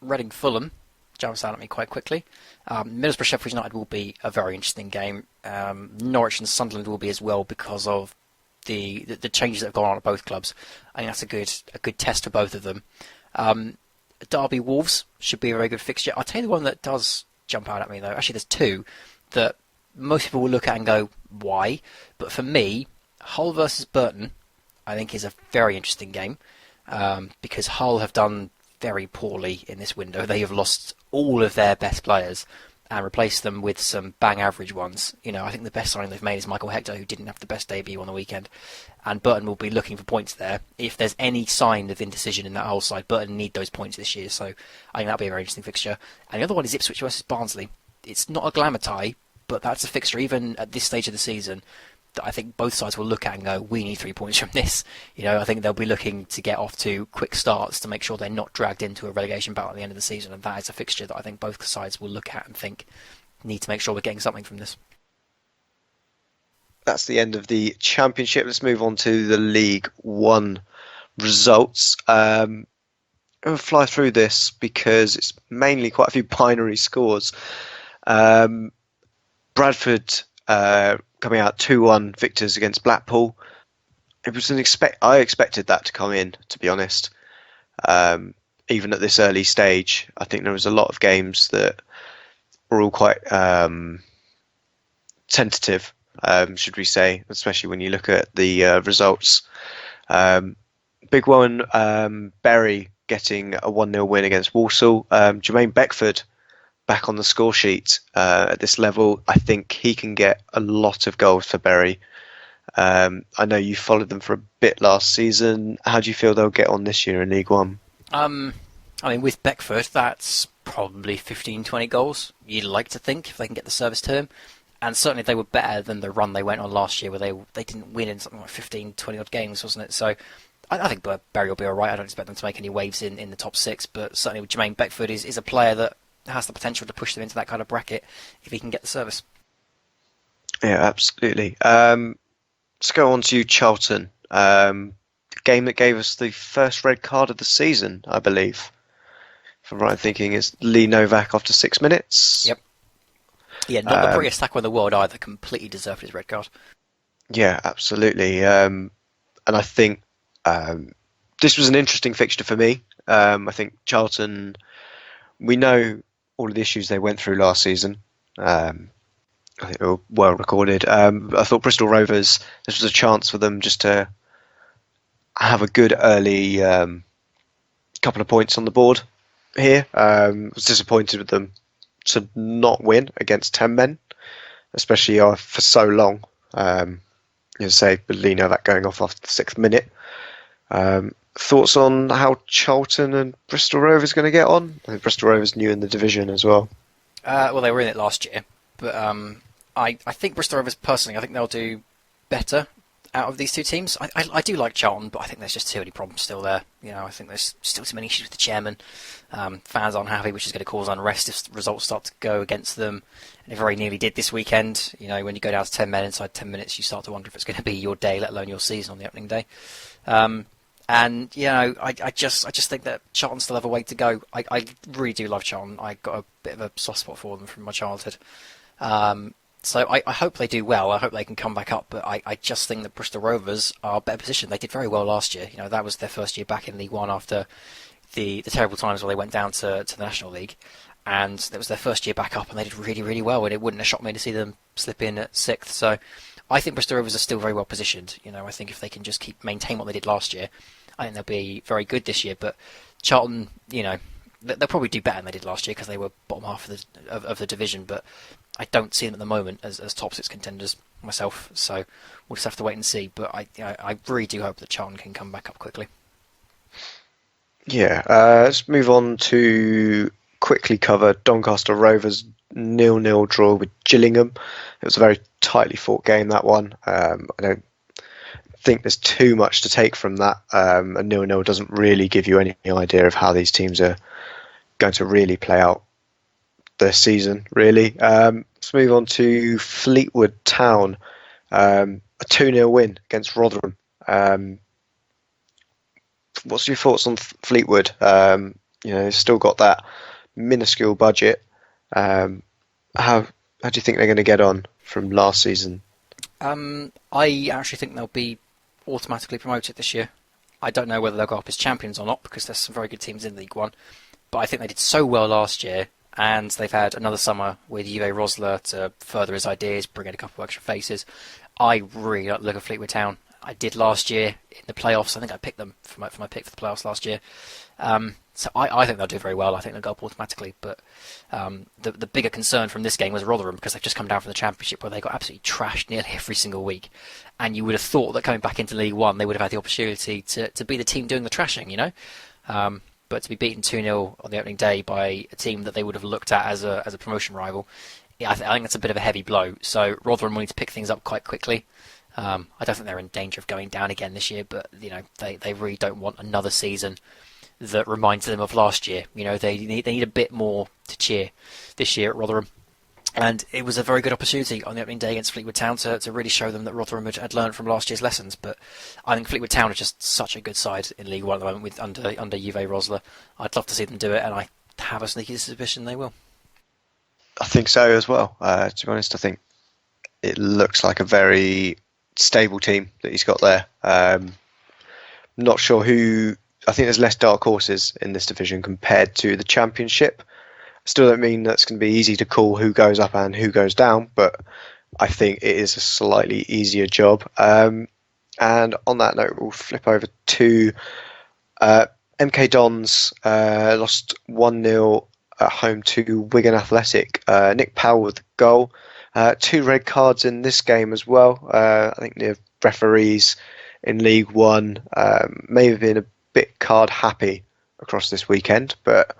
Reading Fulham jumps out at me quite quickly. Middlesbrough Sheffield United will be a very interesting game. Norwich and Sunderland will be as well, because of the changes that have gone on at both clubs. I think that's a good test for both of them. Derby Wolves should be a very good fixture. I'll tell you the one that does jump out at me, though. Actually, there's two that most people will look at and go, why? But for me, Hull versus Burton, I think, is a very interesting game, because Hull have done very poorly in this window. They have lost all of their best players and replaced them with some bang average ones. I think the best signing they've made is Michael Hector, who didn't have the best debut on the weekend. And Burton will be looking for points there. If there's any sign of indecision in that whole side, Burton need those points this year. So I think that'll be a very interesting fixture. And the other one is Ipswich versus Barnsley. It's not a glamour tie, but that's a fixture, even at this stage of the season, that I think both sides will look at and go, we need 3 points from this. I think they'll be looking to get off to quick starts to make sure they're not dragged into a relegation battle at the end of the season, and that is a fixture that I think both sides will look at and think, need to make sure we're getting something from this. That's the end of the Championship. Let's move on to the League One results. I'm going to fly through this because it's mainly quite a few binary scores. Bradford coming out 2-1 victors against Blackpool. It was I expected that to come in, to be honest. Even at this early stage, I think there was a lot of games that were all quite tentative, should we say, especially when you look at the results. Big one, Bury getting a 1-0 win against Walsall. Jermaine Beckford back on the score sheet at this level. I think he can get a lot of goals for Bury. I know you followed them for a bit last season. How do you feel they'll get on this year in League One? With Beckford, that's probably 15-20 goals, you'd like to think, if they can get the service to him. And certainly they were better than the run they went on last year, where they didn't win in something like 15, 20 odd games, wasn't it? So I think Bury will be alright. I don't expect them to make any waves in the top 6, but certainly Jermaine Beckford is a player that has the potential to push them into that kind of bracket if he can get the service. Yeah, absolutely. Let's go on to Charlton. The game that gave us the first red card of the season, I believe. If I'm right in thinking, is Lee Novak after 6 minutes. Yep. Yeah, not the prettiest tackle in the world either. Completely deserved his red card. Yeah, absolutely. And I think this was an interesting fixture for me. I think Charlton, we know all of the issues they went through last season. I think they were well recorded. I thought Bristol Rovers, this was a chance for them just to have a good early couple of points on the board here. Was disappointed with them to not win against 10 men, especially for so long. Say Bellino that going off after the 6th minute. Thoughts on how Charlton and Bristol Rovers are going to get on? I think Bristol Rovers new in the division as well. Well, they were in it last year, but I think Bristol Rovers, personally, I think they'll do better out of these two teams. I do like Charlton, but I think there's just too many problems still there. I think there's still too many issues with the chairman. Fans aren't happy, which is going to cause unrest if results start to go against them. And it very nearly did this weekend. When you go down to 10 men inside 10 minutes, you start to wonder if it's going to be your day, let alone your season on the opening day. I just think that Charlton still have a way to go. I really do love Charlton. I got a bit of a soft spot for them from my childhood. So I hope they do well. I hope they can come back up. But I just think that Bristol Rovers are better positioned. They did very well last year. That was their first year back in League One after the terrible times where they went down to the National League. And it was their first year back up, and they did really, really well. And it wouldn't have shocked me to see them slip in at 6th. So I think Bristol Rovers are still very well positioned. I think if they can just maintain what they did last year, I think they'll be very good this year. But Charlton, they'll probably do better than they did last year because they were bottom half of the division. But I don't see them at the moment as top 6 contenders myself. So we'll just have to wait and see. But I really do hope that Charlton can come back up quickly. Yeah, let's move on to quickly cover Doncaster Rovers 0-0 draw with Gillingham. It was a very tightly fought game, that one. I don't think there's too much to take from that. A 0-0 doesn't really give you any idea of how these teams are going to really play out their season, really. Let's move on to Fleetwood Town. A 2-0 win against Rotherham. What's your thoughts on Fleetwood? Still got that minuscule budget. How do you think they're going to get on from last season? I actually think they'll be automatically promoted this year. I don't know whether they'll go up as champions or not because there's some very good teams in League One. But I think they did so well last year, and they've had another summer with Uwe Rosler to further his ideas, bring in a couple of extra faces. I really like the look of Fleetwood Town. I did last year in the playoffs. I think I picked them for my pick for the playoffs last year. So I think they'll do very well. I think they'll go up automatically. But the bigger concern from this game was Rotherham because they've just come down from the Championship where they got absolutely trashed nearly every single week. And you would have thought that coming back into League One, they would have had the opportunity to be the team doing the trashing, But to be beaten 2-0 on the opening day by a team that they would have looked at as a promotion rival, I think that's a bit of a heavy blow. So Rotherham will need to pick things up quite quickly. I don't think they're in danger of going down again this year, but they really don't want another season that reminds them of last year. They need a bit more to cheer this year at Rotherham. And it was a very good opportunity on the opening day against Fleetwood Town to really show them that Rotherham had learned from last year's lessons. But I think Fleetwood Town are just such a good side in League One at the moment with under Uwe Rosler. I'd love to see them do it, and I have a sneaky suspicion they will. I think so as well. To be honest, I think it looks like a very stable team that he's got there. Not sure who. I think there's less dark horses in this division compared to the Championship. Still don't mean that's going to be easy to call who goes up and who goes down, but I think it is a slightly easier job. And on that note, we'll flip over to MK Dons lost 1-0 at home to Wigan Athletic. Nick Powell with the goal. 2 red cards in this game as well. I think the referees in League One may have been a bit card happy across this weekend, but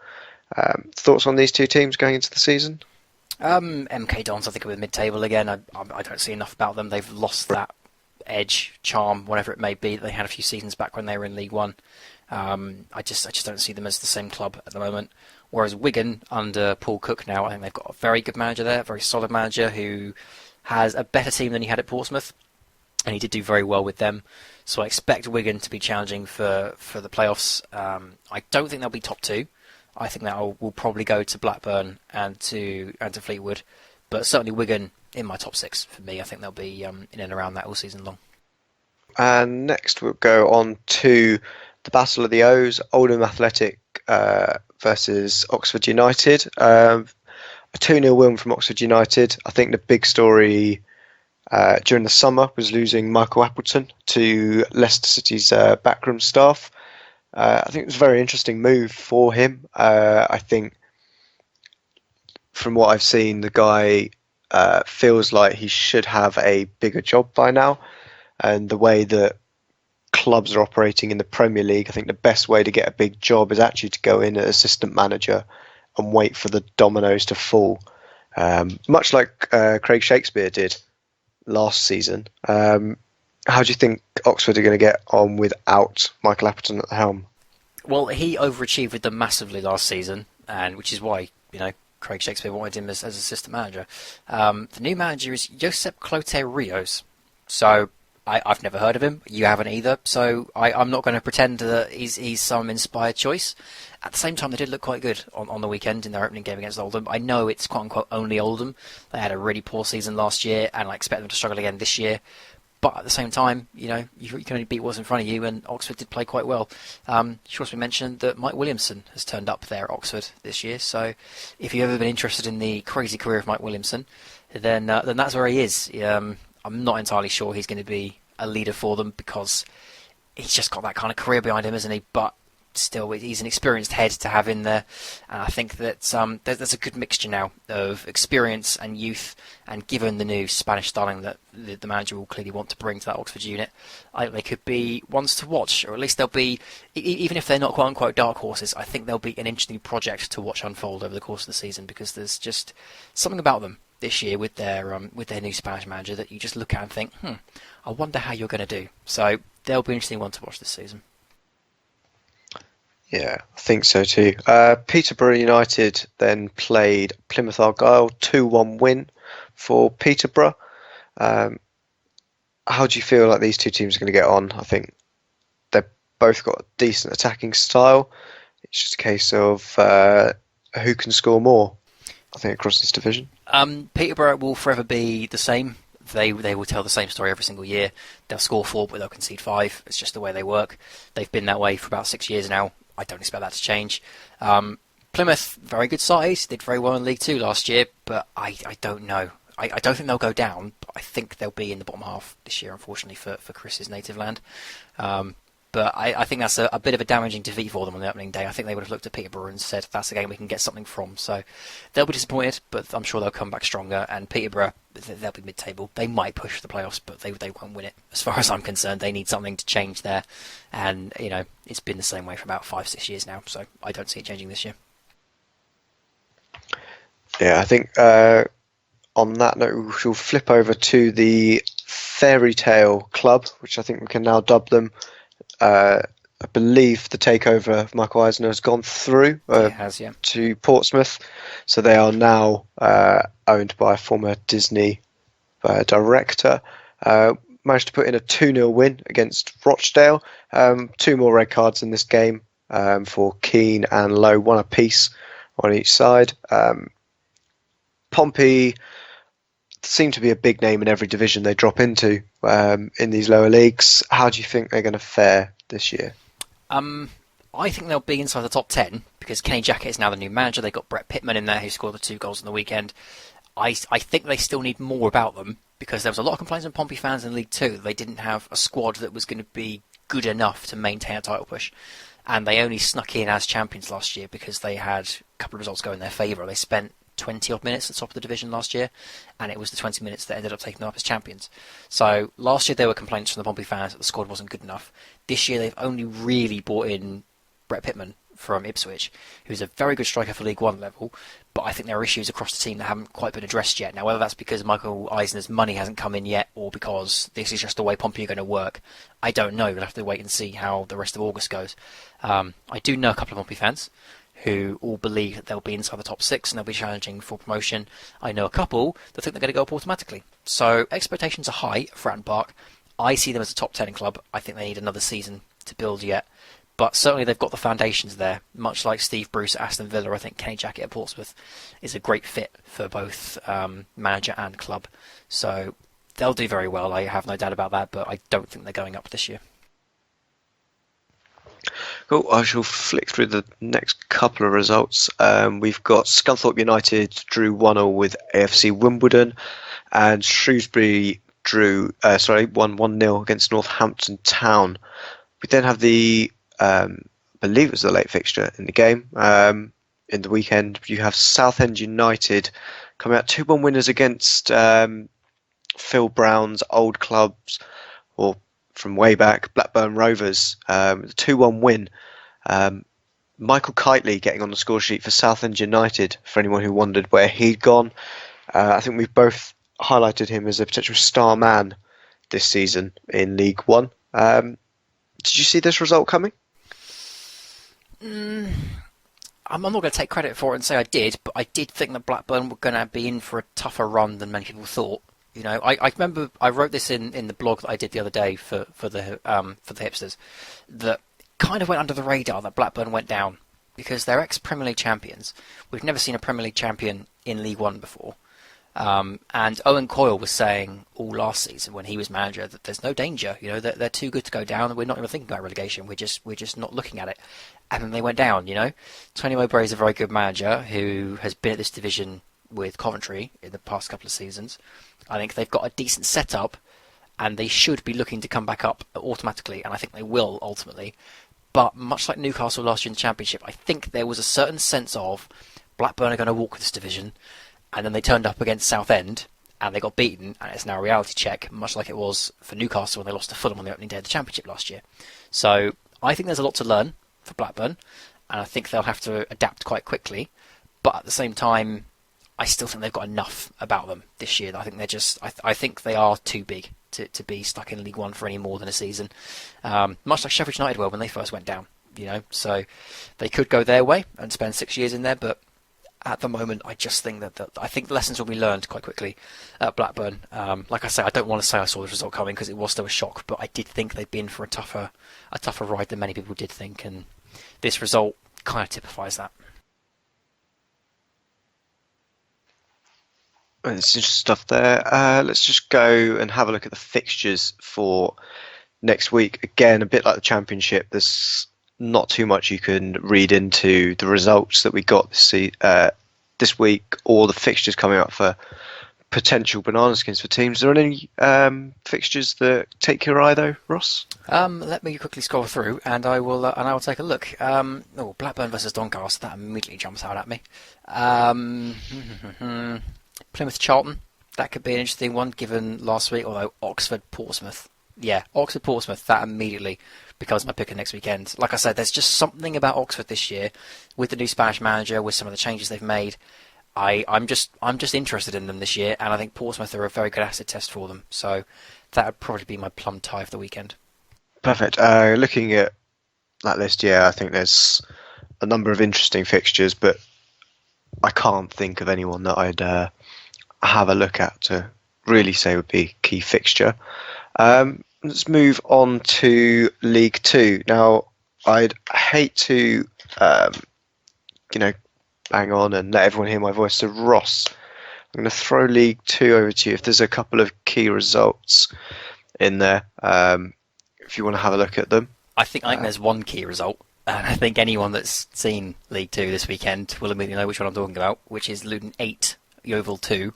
thoughts on these two teams going into the season? MK Dons, I think, are mid-table again. I don't see enough about them. They've lost that edge, charm, whatever it may be, that they had a few seasons back when they were in League One. I just don't see them as the same club at the moment. Whereas Wigan, under Paul Cook now, I think they've got a very good manager there, a very solid manager who has a better team than he had at Portsmouth, and he did do very well with them. So I expect Wigan to be challenging for the playoffs. I don't think they'll be top 2. I think that will probably go to Blackburn and to Fleetwood, but certainly Wigan in my top 6 for me. I think they'll be in and around that all season long. And next we'll go on to the Battle of the O's, Oldham Athletic versus Oxford United. a 2-0 win from Oxford United. I think the big story during the summer was losing Michael Appleton to Leicester City's backroom staff. I think it was a very interesting move for him. I think from what I've seen, the guy feels like he should have a bigger job by now. And the way that clubs are operating in the Premier League, I think the best way to get a big job is actually to go in as assistant manager and wait for the dominoes to fall. Much like Craig Shakespeare did last season. How do you think Oxford are going to get on without Michael Appleton at the helm? Well, he overachieved with them massively last season, and which is why, Craig Shakespeare wanted him as assistant manager. The new manager is Josep Clotaire Rios. So I've never heard of him. You haven't either. So I'm not going to pretend that he's some inspired choice. At the same time, they did look quite good on the weekend in their opening game against Oldham. I know it's quote-unquote only Oldham. They had a really poor season last year, and I expect them to struggle again this year. But at the same time, you can only beat what's in front of you, and Oxford did play quite well. Should also be mentioned that Mike Williamson has turned up there at Oxford this year. So if you've ever been interested in the crazy career of Mike Williamson, then that's where he is. I'm not entirely sure he's going to be a leader for them because he's just got that kind of career behind him, isn't he? But still, he's an experienced head to have in there, and I think that there's a good mixture now of experience and youth, and given the new Spanish styling that the manager will clearly want to bring to that Oxford unit, I think they could be ones to watch, or at least they'll be, even if they're not quote-unquote dark horses, I think they'll be an interesting project to watch unfold over the course of the season, because there's just something about them this year with their new Spanish manager that you just look at and think, I wonder how you're going to do. So they'll be an interesting one to watch this season. Yeah, I think so too. Peterborough United then played Plymouth Argyle, 2-1 win for Peterborough. How do you feel like these two teams are going to get on? I think they've both got a decent attacking style. It's just a case of who can score more, I think, across this division. Peterborough will forever be the same. They will tell the same story every single year. They'll score 4, but they'll concede 5. It's just the way they work. They've been that way for about 6 years now. I don't expect that to change. Plymouth, very good side, did very well in League 2 last year, but I don't know. I don't think they'll go down, but I think they'll be in the bottom half this year, unfortunately, for Chris's native land. But I think that's a bit of a damaging defeat for them on the opening day. I think they would have looked at Peterborough and said, that's a game we can get something from. So they'll be disappointed, but I'm sure they'll come back stronger. And Peterborough, they'll be mid-table. They might push for the playoffs, but they won't win it. As far as I'm concerned, they need something to change there. And, it's been the same way for about 5-6 years now. So I don't see it changing this year. Yeah, I think on that note, we shall flip over to the Fairy Tale Club, which I think we can now dub them. I believe the takeover of Michael Eisner has gone through to Portsmouth, so they are now owned by a former Disney director. Managed to put in a 2-0 win against Rochdale. 2 more red cards in this game for Keane and Lowe, 1 apiece on each side. Pompey seem to be a big name in every division they drop into in these lower leagues. How do you think they're going to fare this year? I think they'll be inside the top 10 because Kenny Jackett is now the new manager. They've got Brett Pittman in there who scored the 2 goals on the weekend. I think they still need more about them because there was a lot of complaints from Pompey fans in League 2 that they didn't have a squad that was going to be good enough to maintain a title push. And they only snuck in as champions last year because they had a couple of results go in their favour. They spent 20-odd minutes at the top of the division last year, and it was the 20 minutes that ended up taking them up as champions. So last year there were complaints from the Pompey fans that the squad wasn't good enough. This year they've only really brought in Brett Pittman from Ipswich, who's a very good striker for League 1 level, but I think there are issues across the team that haven't quite been addressed yet. Now, whether that's because Michael Eisner's money hasn't come in yet, or because this is just the way Pompey are going to work, I don't know. We'll have to wait and see how the rest of August goes. I do know a couple of Pompey fans who all believe that they'll be inside the top 6 and they'll be challenging for promotion. I know a couple that think they're going to go up automatically. So expectations are high at Fratton Park. I see them as a top 10 club. I think they need another season to build yet. But certainly they've got the foundations there. Much like Steve Bruce at Aston Villa, I think Kenny Jackett at Portsmouth is a great fit for both manager and club. So they'll do very well, I have no doubt about that, but I don't think they're going up this year. Cool. I shall flick through the next couple of results. We've got Scunthorpe United drew 1-1 with AFC Wimbledon, and Shrewsbury won 1-0 against Northampton Town. We then have the, I believe it was the late fixture in the game. In the weekend, you have Southend United coming out 2-1 winners against Phil Brown's old clubs, or from way back, Blackburn Rovers. 2-1 win. Michael Kitely getting on the score sheet for Southend United, for anyone who wondered where he'd gone. I think we've both highlighted him as a potential star man this season in League One. Did you see this result coming? I'm not going to take credit for it and say I did, but I did think that Blackburn were going to be in for a tougher run than many people thought. You know, I remember I wrote this in the blog that I did the other day for the hipsters, that kind of went under the radar that Blackburn went down because they're ex-Premier League champions. We've never seen a Premier League champion in League One before. And Owen Coyle was saying all last season when he was manager that there's no danger. You know, they're too good to go down, and we're not even thinking about relegation. We're just not looking at it. And then they went down. You know, Tony Mowbray is a very good manager who has been at this division with Coventry in the past couple of seasons. I think they've got a decent setup, and they should be looking to come back up automatically, and I think they will ultimately. But much like Newcastle last year in the Championship, I think there was a certain sense of Blackburn are going to walk this division, and then they turned up against Southend, and they got beaten, and it's now a reality check, much like it was for Newcastle when they lost to Fulham on the opening day of the Championship last year. So I think there's a lot to learn for Blackburn, and I think they'll have to adapt quite quickly. But at the same time, I still think they've got enough about them this year. I think they're just, I think they are too big to be stuck in League One for any more than a season. Much like Sheffield United were when they first went down, you know. So they could go their way and spend 6 years in there, but at the moment, I just think that I think the lessons will be learned quite quickly at Blackburn. Like I say, I don't want to say I saw this result coming because it was still a shock, but I did think they'd been for a tougher ride than many people did think, and this result kind of typifies that. It's interesting stuff there. Let's just go and have a look at the fixtures for next week. Again, a bit like the Championship, there's not too much you can read into the results that we got this week or the fixtures coming up for potential banana skins for teams. Are there any fixtures that take your eye though, Ross? Let me quickly scroll through, and I will take a look. Blackburn versus Doncaster, that immediately jumps out at me. Plymouth Charlton, that could be an interesting one given last week. Although Oxford Portsmouth, that immediately becomes my pick of next weekend. Like I said, there's just something about Oxford this year with the new Spanish manager, with some of the changes they've made. I'm just interested in them this year, and I think Portsmouth are a very good acid test for them. So that would probably be my plum tie of the weekend. Perfect. Looking at that list, I think there's a number of interesting fixtures, but I can't think of anyone that I'd have a look at to really say would be key fixture. Let's move on to League Two. Now, I'd hate to, bang on and let everyone hear my voice. So, Ross, I'm going to throw League Two over to you. If there's a couple of key results in there, if you want to have a look at them. I think there's one key result, and I think anyone that's seen League Two this weekend will immediately know which one I'm talking about, which is Luton 8, Yeovil 2.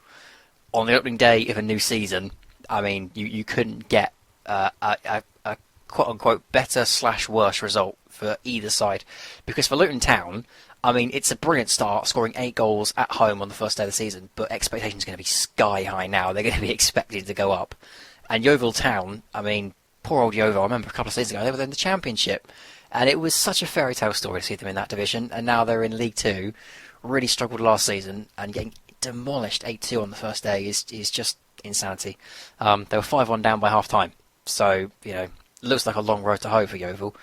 On the opening day of a new season, I mean, you couldn't get a quote-unquote better/worse result for either side. Because for Luton Town, I mean, it's a brilliant start, scoring 8 goals at home on the first day of the season, but expectations are going to be sky high now. They're going to be expected to go up. And Yeovil Town, I mean, poor old Yeovil, I remember a couple of seasons ago, they were in the Championship. And it was such a fairy tale story to see them in that division, and now they're in League Two. Really struggled last season, and getting demolished 8-2 on the first day is just insanity. They were 5-1 down by half time, so looks like a long road to hoe for Yeovil,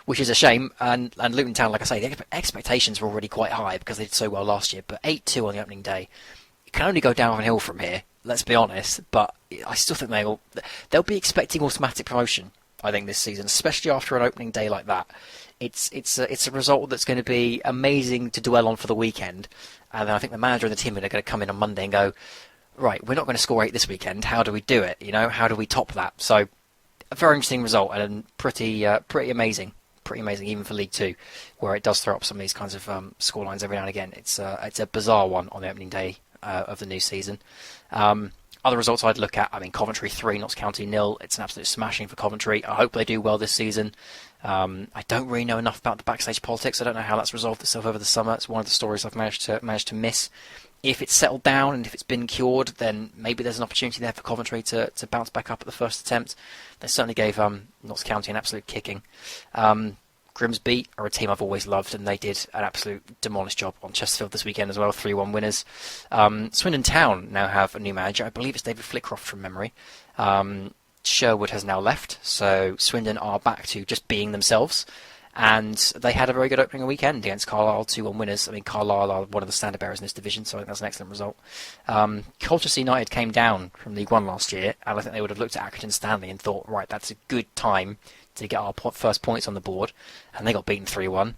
which is a shame. And Luton Town, like I say, the expectations were already quite high because they did so well last year. But 8-2 on the opening day, it can only go downhill from here. Let's be honest, but I still think they'll be expecting automatic promotion. I think this season, especially after an opening day like that, it's a result that's going to be amazing to dwell on for the weekend. And then I think the manager and the team are going to come in on Monday and go, right, we're not going to score 8 this weekend. How do we do it? How do we top that? So a very interesting result and pretty amazing pretty amazing, even for League Two, where it does throw up some of these kinds of scorelines every now and again. It's a bizarre one on the opening day of the new season. Other results I'd look at, I mean, Coventry 3, Notts County 0. It's an absolute smashing for Coventry. I hope they do well this season. I don't really know enough about the backstage politics. I don't know how that's resolved itself over the summer. It's one of the stories I've managed to miss. If it's settled down and if it's been cured, then maybe there's an opportunity there for Coventry to bounce back up at the first attempt. They certainly gave Notts County an absolute kicking. Grimsby are a team I've always loved, and they did an absolute demolished job on Chesterfield this weekend as well, 3-1 winners. Swindon Town now have a new manager. I believe it's David Flitcroft from memory. Sherwood has now left, so Swindon are back to just being themselves. And they had a very good opening weekend against Carlisle, 2-1 winners. I mean, Carlisle are one of the standard bearers in this division, so I think that's an excellent result. Colchester United came down from League One last year, and I think they would have looked at Accrington Stanley and thought, right, that's a good time to get our first points on the board, and they got beaten 3-1.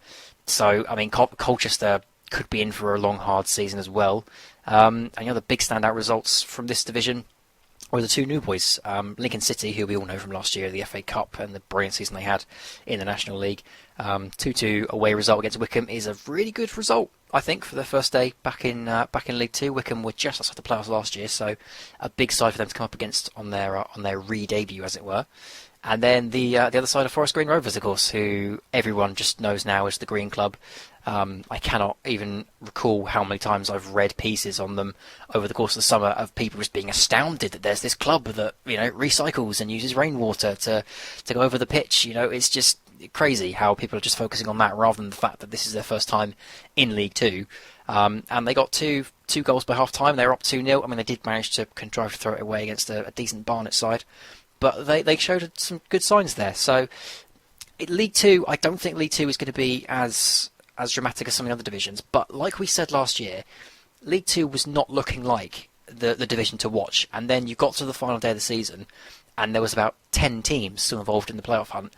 So, I mean, Colchester could be in for a long, hard season as well. And the big standout results from this division were the two new boys, Lincoln City, who we all know from last year, the FA Cup and the brilliant season they had in the National League. 2-2 away result against Wycombe is a really good result, I think, for their first day back in League Two. Wycombe were just outside the playoffs last year, so a big side for them to come up against on their re-debut, as it were. And then the other side of Forest Green Rovers, of course, who everyone just knows now as the Green Club. I cannot even recall how many times I've read pieces on them over the course of the summer of people just being astounded that there's this club that recycles and uses rainwater to go over the pitch. It's just crazy how people are just focusing on that rather than the fact that this is their first time in League Two. And they got two goals by half time. They were up 2-0. I mean, they did manage to contrive to throw it away against a decent Barnet side. But they showed some good signs there. So, League Two, I don't think League Two is going to be as dramatic as some of the other divisions. But like we said last year, League Two was not looking like the division to watch. And then you got to the final day of the season, and there was about 10 teams still involved in the playoff hunt.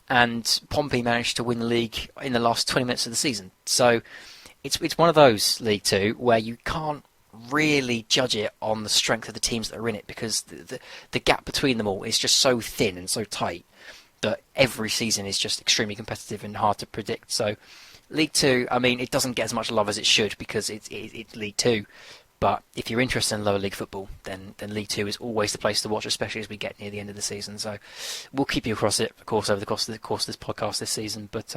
And Pompey managed to win the league in the last 20 minutes of the season. So, it's one of those, League Two, where you can't really judge it on the strength of the teams that are in it, because the gap between them all is just so thin and so tight that every season is just extremely competitive and hard to predict. So League Two, I mean, it doesn't get as much love as it should because it's League Two, but if you're interested in lower league football, then League Two is always the place to watch, especially as we get near the end of the season. So we'll keep you across it, of course, over the course of this podcast this season, but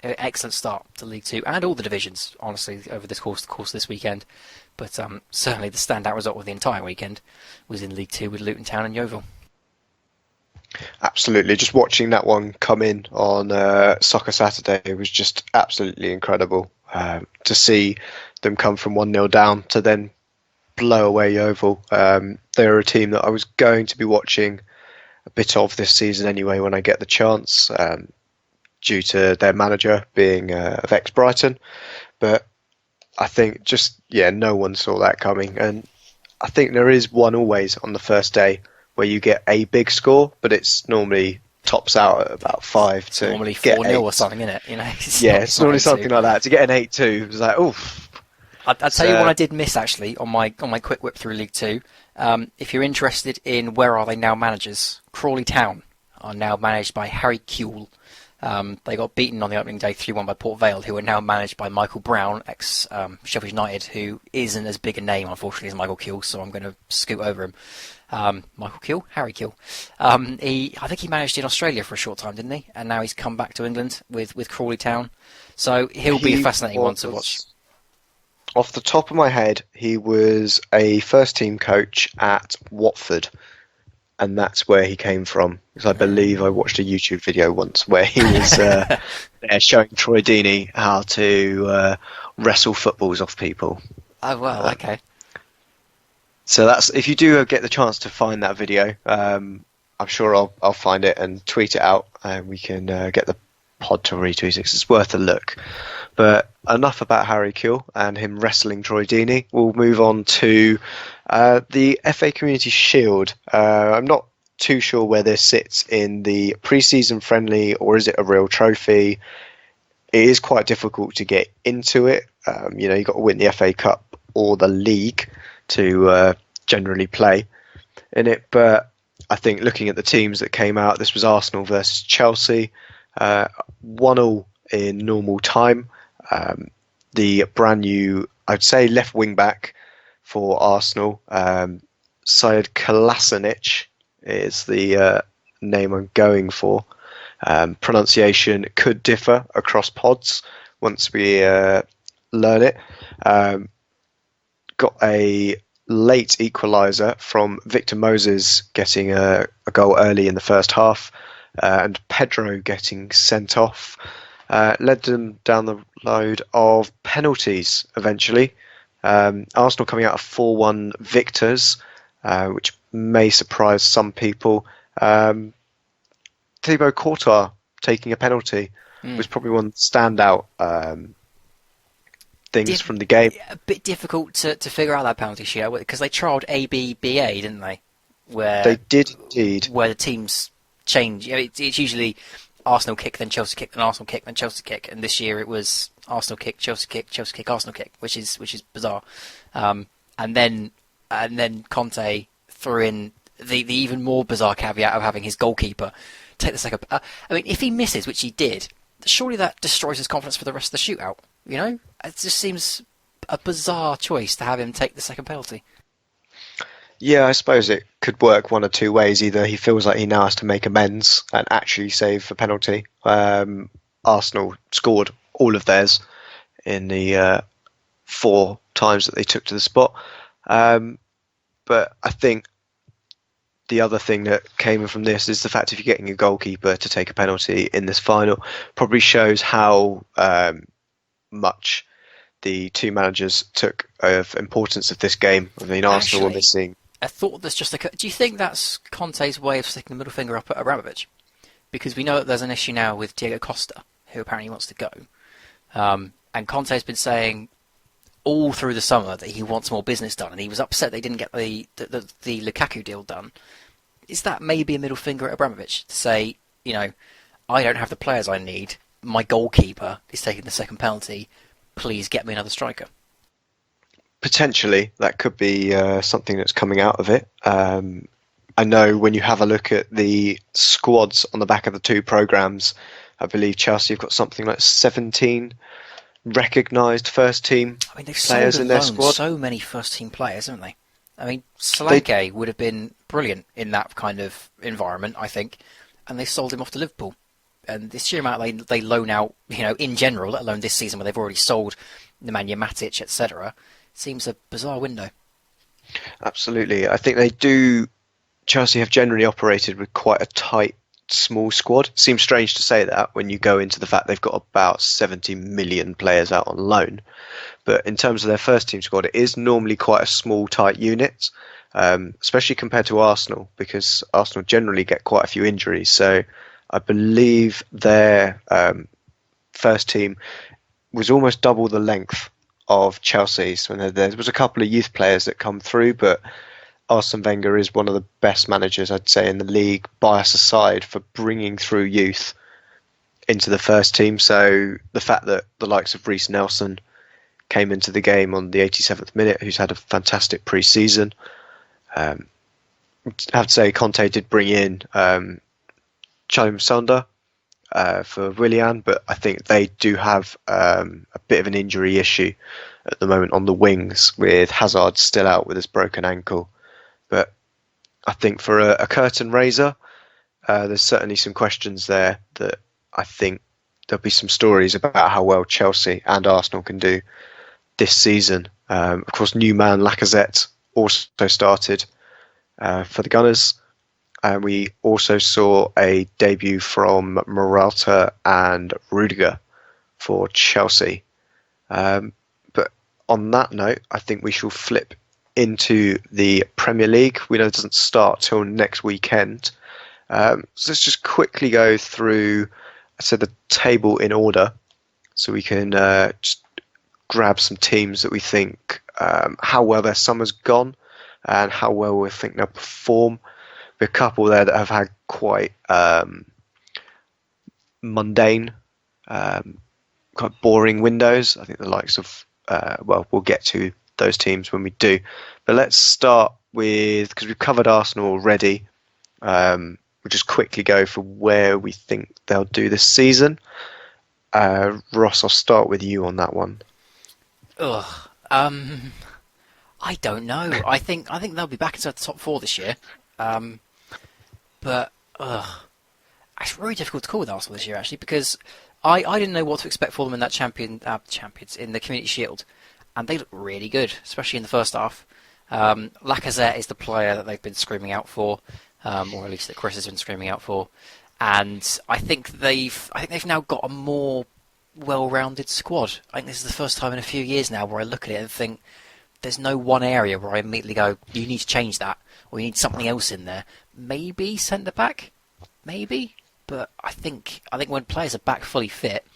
excellent start to League Two and all the divisions, honestly, over the course of this weekend. But certainly the standout result of the entire weekend was in League Two with Luton Town and Yeovil. Absolutely. Just watching that one come in on Soccer Saturday was just absolutely incredible. To see them come from 1-0 down to then blow away Yeovil. They're a team that I was going to be watching a bit of this season anyway when I get the chance, due to their manager being of ex-Brighton. But I think no one saw that coming. And I think there is one always on the first day where you get a big score, but it's normally tops out at about 5 to normally 4-0 or something, isn't it? It's normally something like that. To get an 8-2, it was like, oof. I'll tell you what I did miss, actually, on my quick whip through League Two. If you're interested in where are they now managers, Crawley Town are now managed by Harry Kewell. They got beaten on the opening day 3-1 by Port Vale, who are now managed by Michael Brown, ex-Sheffield United, who isn't as big a name, unfortunately, as Michael Kewell, so I'm going to scoot over him. Michael Kewell? Harry Kewell. I think he managed in Australia for a short time, didn't he? And now he's come back to England with Crawley Town. So he'll be a fascinating one to watch. Off the top of my head, he was a first-team coach at Watford. And that's where he came from. Because I believe I watched a YouTube video once where he was there showing Troy Deeney how to wrestle footballs off people. Oh, well, okay. So that's, if you do get the chance to find that video, I'm sure I'll find it and tweet it out, and we can get the pod to retweet it, 'cause it's worth a look. But enough about Harry Kewell and him wrestling Troy Deeney. We'll move on to the FA Community Shield. I'm not too sure where this sits in the pre-season friendly, or is it a real trophy? It is quite difficult to get into it. You've got to win the FA Cup or the league to generally play in it. But I think looking at the teams that came out, this was Arsenal versus Chelsea. 1-1 in normal time. The brand new, I'd say, left wing back for Arsenal, Sead Kolasinac is the name I'm going for. Pronunciation could differ across pods once we learn it. Got a late equaliser from Victor Moses getting a goal early in the first half, and Pedro getting sent off. Led them down the road of penalties eventually. Arsenal coming out of 4-1 victors, which may surprise some people. Thibaut Courtois taking a penalty was probably one of the standout things from the game. A bit difficult to figure out that penalty shootout because they trialled ABBA, didn't they? Where they did indeed. Where the teams change. It's usually Arsenal kick, then Chelsea kick, then Arsenal kick, then Chelsea kick, and this year it was Arsenal kick, Chelsea kick, Chelsea kick, Arsenal kick, which is bizarre. And then Conte threw in the even more bizarre caveat of having his goalkeeper take the second. I mean, if he misses, which he did, surely that destroys his confidence for the rest of the shootout. You know, it just seems a bizarre choice to have him take the second penalty. Yeah, I suppose it could work one of two ways. Either he feels like he now has to make amends and actually save a penalty. Arsenal scored all of theirs in the 4 times that they took to the spot. But I think the other thing that came from this is the fact if you're getting a goalkeeper to take a penalty in this final, probably shows how much the two managers took of importance of this game. I mean, Arsenal were missing. I thought there's just do you think that's Conte's way of sticking the middle finger up at Abramovich? Because we know that there's an issue now with Diego Costa, who apparently wants to go. And Conte's been saying all through the summer that he wants more business done, and he was upset they didn't get the Lukaku deal done. Is that maybe a middle finger at Abramovich to say, you know, I don't have the players I need, my goalkeeper is taking the second penalty, please get me another striker? Potentially, that could be something that's coming out of it. I know when you have a look at the squads on the back of the 2 programmes, I believe Chelsea have got something like 17 recognised first team players in their squad. So many first team players, haven't they? I mean, Solanke would have been brilliant in that kind of environment, I think, and they sold him off to Liverpool. And the sheer amount they loan out, you know, in general, let alone this season where they've already sold Nemanja Matic, etc., seems a bizarre window. Absolutely. I think they do. Chelsea have generally operated with quite a tight, small squad. Seems strange to say that when you go into the fact they've got about 70 million players out on loan. But in terms of their first team squad, it is normally quite a small, tight unit, especially compared to Arsenal, because Arsenal generally get quite a few injuries. So I believe their first team was almost double the length of Chelsea's. When there was a couple of youth players that come through, but Arsene Wenger is one of the best managers, I'd say, in the league, bias aside, for bringing through youth into the first team. So the fact that the likes of Reece Nelson came into the game on the 87th minute, who's had a fantastic pre-season. I have to say Conte did bring in Chaim Sonder for Willian, but I think they do have a bit of an injury issue at the moment on the wings, with Hazard still out with his broken ankle. But I think for a curtain raiser, there's certainly some questions there that I think there'll be some stories about how well Chelsea and Arsenal can do this season. Of course, new man Lacazette also started for the Gunners. And we also saw a debut from Morata and Rudiger for Chelsea. But on that note, I think we shall flip into the Premier League. We know it doesn't start till next weekend. So let's just quickly go through, the table in order, so we can just grab some teams that we think how well their summer's gone and how well we think they'll perform. A couple there that have had quite mundane, quite boring windows. I think the likes of, we'll get to those teams when we do. But let's start with, because we've covered Arsenal already, we'll just quickly go for where we think they'll do this season. Ross, I'll start with you on that one. Ugh. I don't know. I think they'll be back inside the top four this year. But it's really difficult to call with Arsenal this year actually because I didn't know what to expect for them in that champions in the Community Shield, and they look really good, especially in the first half. Lacazette is the player that they've been screaming out for, or at least that Chris has been screaming out for, and I think they've now got a more well-rounded squad. I think this is the first time in a few years now where I look at it and think there's no one area where I immediately go, you need to change that, or you need something else in there. Maybe centre back, maybe, but I think when players are back fully fit,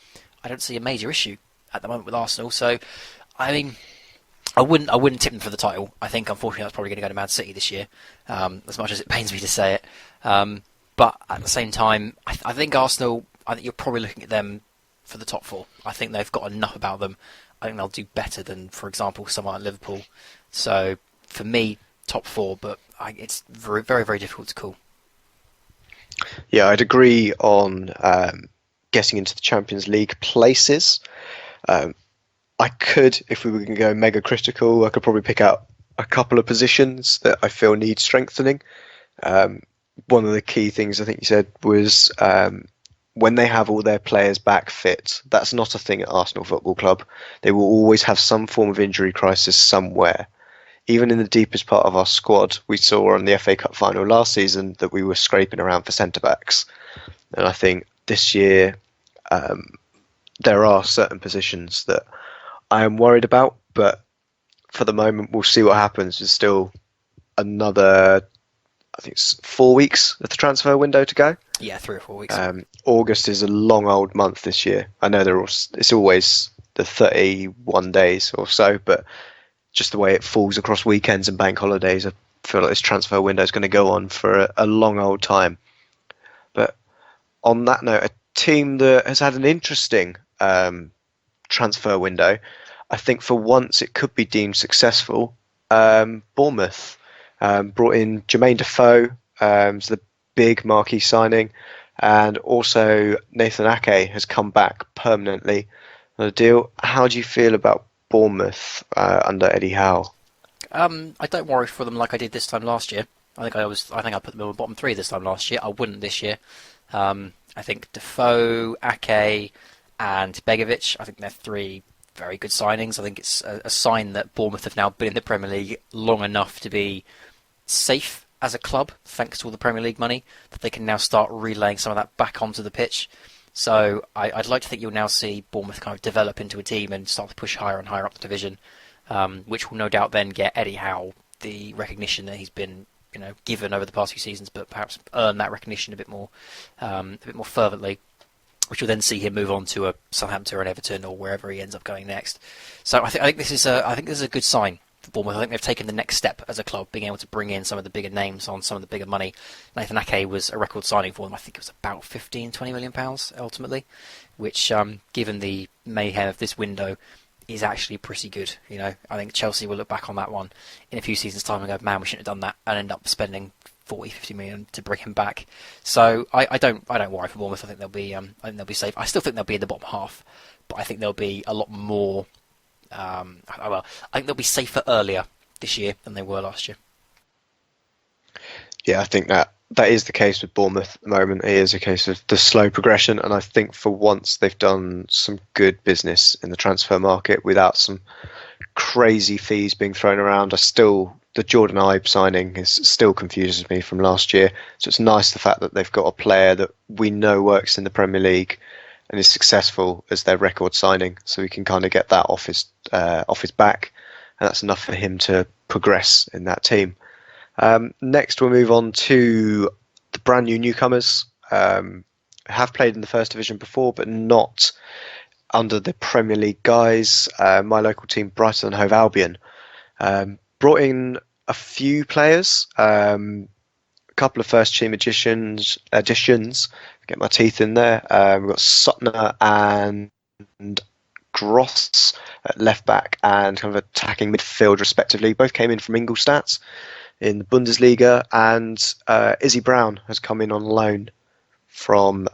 I don't see a major issue at the moment with Arsenal. So, I mean, I wouldn't tip them for the title. I think unfortunately that's probably going to go to Man City this year, as much as it pains me to say it. But at the same time, I think Arsenal. I think you're probably looking at them for the top four. I think they've got enough about them. I think they'll do better than, for example, someone like Liverpool. So for me, top four, but it's very, very, very difficult to call. Yeah, I'd agree on getting into the Champions League places. I could, if we were going to go mega critical, I could probably pick out a couple of positions that I feel need strengthening. One of the key things I think you said was when they have all their players back fit. That's not a thing at Arsenal Football Club. They will always have some form of injury crisis somewhere. Even in the deepest part of our squad, we saw on the FA Cup final last season that we were scraping around for centre-backs. And I think this year there are certain positions that I am worried about, but for the moment we'll see what happens. There's still another, I think it's 4 weeks of the transfer window to go. Yeah, 3 or 4 weeks. August is a long old month this year. I know it's always the 31 days or so, but just the way it falls across weekends and bank holidays, I feel like this transfer window is going to go on for a long old time. But on that note, a team that has had an interesting transfer window, I think for once it could be deemed successful. Bournemouth brought in Jermaine Defoe, so the big marquee signing, and also Nathan Ake has come back permanently on a deal. How do you feel about Bournemouth under Eddie Howe? I don't worry for them like I did this time last year. I think I put them in the bottom three this time last year. I wouldn't this year. I think Defoe, Ake, and Begovic, I think they're three very good signings. I think it's a sign that Bournemouth have now been in the Premier League long enough to be safe as a club, thanks to all the Premier League money, that they can now start relaying some of that back onto the pitch. So I'd like to think you'll now see Bournemouth kind of develop into a team and start to push higher and higher up the division, which will no doubt then get Eddie Howe the recognition that he's been given over the past few seasons, but perhaps earn that recognition a bit more fervently, which will then see him move on to a Southampton or an Everton or wherever he ends up going next. So I think this is a good sign for Bournemouth. I think they've taken the next step as a club, being able to bring in some of the bigger names on some of the bigger money. Nathan Ake was a record signing for them. I think it was about £15-20 million ultimately, which, given the mayhem of this window, is actually pretty good. I think Chelsea will look back on that one in a few seasons' time and go, man, we shouldn't have done that, and end up spending 40-50 million to bring him back. So I don't worry for Bournemouth. I think they'll be safe. I still think they'll be in the bottom half, but I think they'll be a lot more. I think they'll be safer earlier this year than they were last year. Yeah, I think that is the case with Bournemouth at the moment. It is a case of the slow progression, and I think for once they've done some good business in the transfer market without some crazy fees being thrown around. The Jordan Ibe signing still confuses me from last year. So it's nice the fact that they've got a player that we know works in the Premier League and is successful as their record signing. So we can kind of get that off his back, and that's enough for him to progress in that team. Next, we'll move on to the brand new newcomers. Have played in the first division before, but not under the Premier League guys. My local team, Brighton and Hove Albion, brought in a few players, a couple of first team additions. Get my teeth in there. We've got Sutner and Gross at left back and kind of attacking midfield respectively. Both came in from Ingolstadt. in the Bundesliga, and Izzy Brown has come in on loan from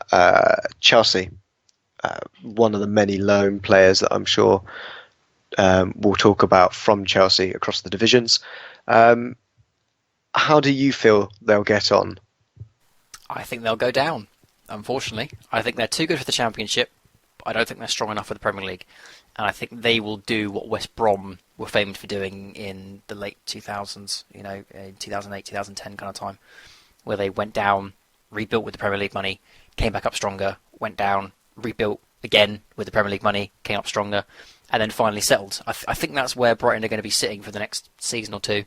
Chelsea. One of the many loan players that I'm sure we'll talk about from Chelsea across the divisions. How do you feel they'll get on? I think they'll go down, unfortunately. I think they're too good for the Championship. I don't think they're strong enough for the Premier League. And I think they will do what West Brom were famed for doing in the late 2000s, in 2008, 2010 kind of time, where they went down, rebuilt with the Premier League money, came back up stronger, went down, rebuilt again with the Premier League money, came up stronger, and then finally settled. I think that's where Brighton are going to be sitting for the next season or two.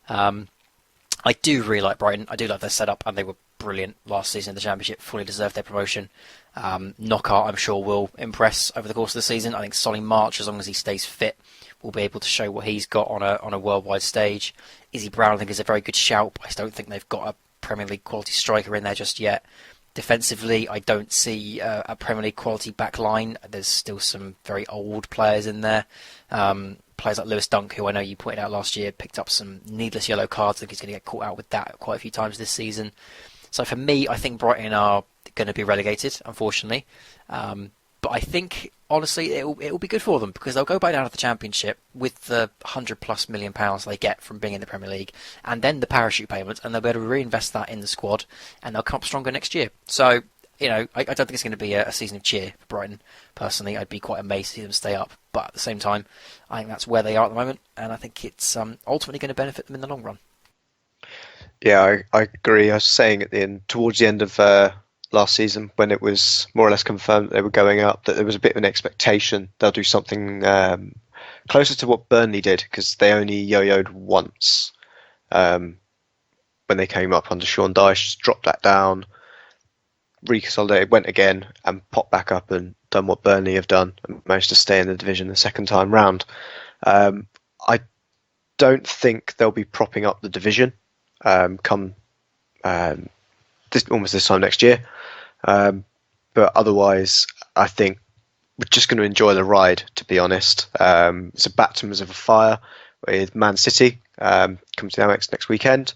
I do really like Brighton. I do love their setup, and they were brilliant last season in the Championship, fully deserved their promotion. Knockaert, I'm sure, will impress over the course of the season. I think Solly March, as long as he stays fit, will be able to show what he's got on a worldwide stage. Izzy Brown, I think, is a very good shout. I don't think they've got a Premier League quality striker in there just yet. Defensively, I don't see a Premier League quality back line. There's still some very old players in there. Players like Lewis Dunk, who I know you pointed out last year, picked up some needless yellow cards. I think he's going to get caught out with that quite a few times this season. So for me, I think Brighton are going to be relegated, unfortunately. But I think, honestly, it'll be good for them because they'll go back down to the Championship with the £100+ million they get from being in the Premier League, and then the parachute payment, and they'll be able to reinvest that in the squad, and they'll come up stronger next year. So, I don't think it's going to be a season of cheer for Brighton. Personally, I'd be quite amazed to see them stay up. But at the same time, I think that's where they are at the moment, and I think it's ultimately going to benefit them in the long run. Yeah, I agree. I was saying towards the end of last season, when it was more or less confirmed that they were going up, that there was a bit of an expectation they'll do something closer to what Burnley did, because they only yo-yoed once when they came up under Sean Dyche, dropped that down, reconsolidated, went again, and popped back up and done what Burnley have done and managed to stay in the division the second time round. I don't think they'll be propping up the division come almost this time next year. But otherwise, I think we're just going to enjoy the ride, to be honest. It's a baptism of fire with Man City coming to the Amex next weekend.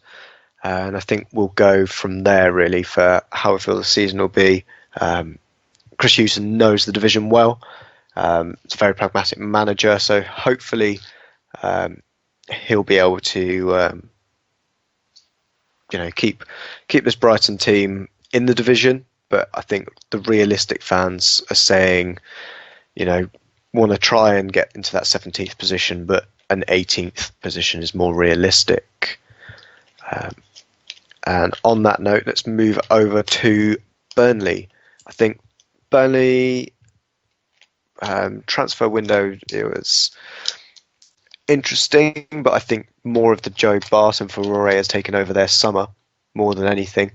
And I think we'll go from there, really, for how I feel the season will be. Chris Hughton knows the division well. It's a very pragmatic manager, so hopefully he'll be able to keep this Brighton team in the division. But I think the realistic fans are saying, want to try and get into that 17th position, but an 18th position is more realistic. And on that note, let's move over to Burnley. I think Burnley transfer window, it was interesting, but I think more of the Joe Barton for Furore has taken over their summer more than anything.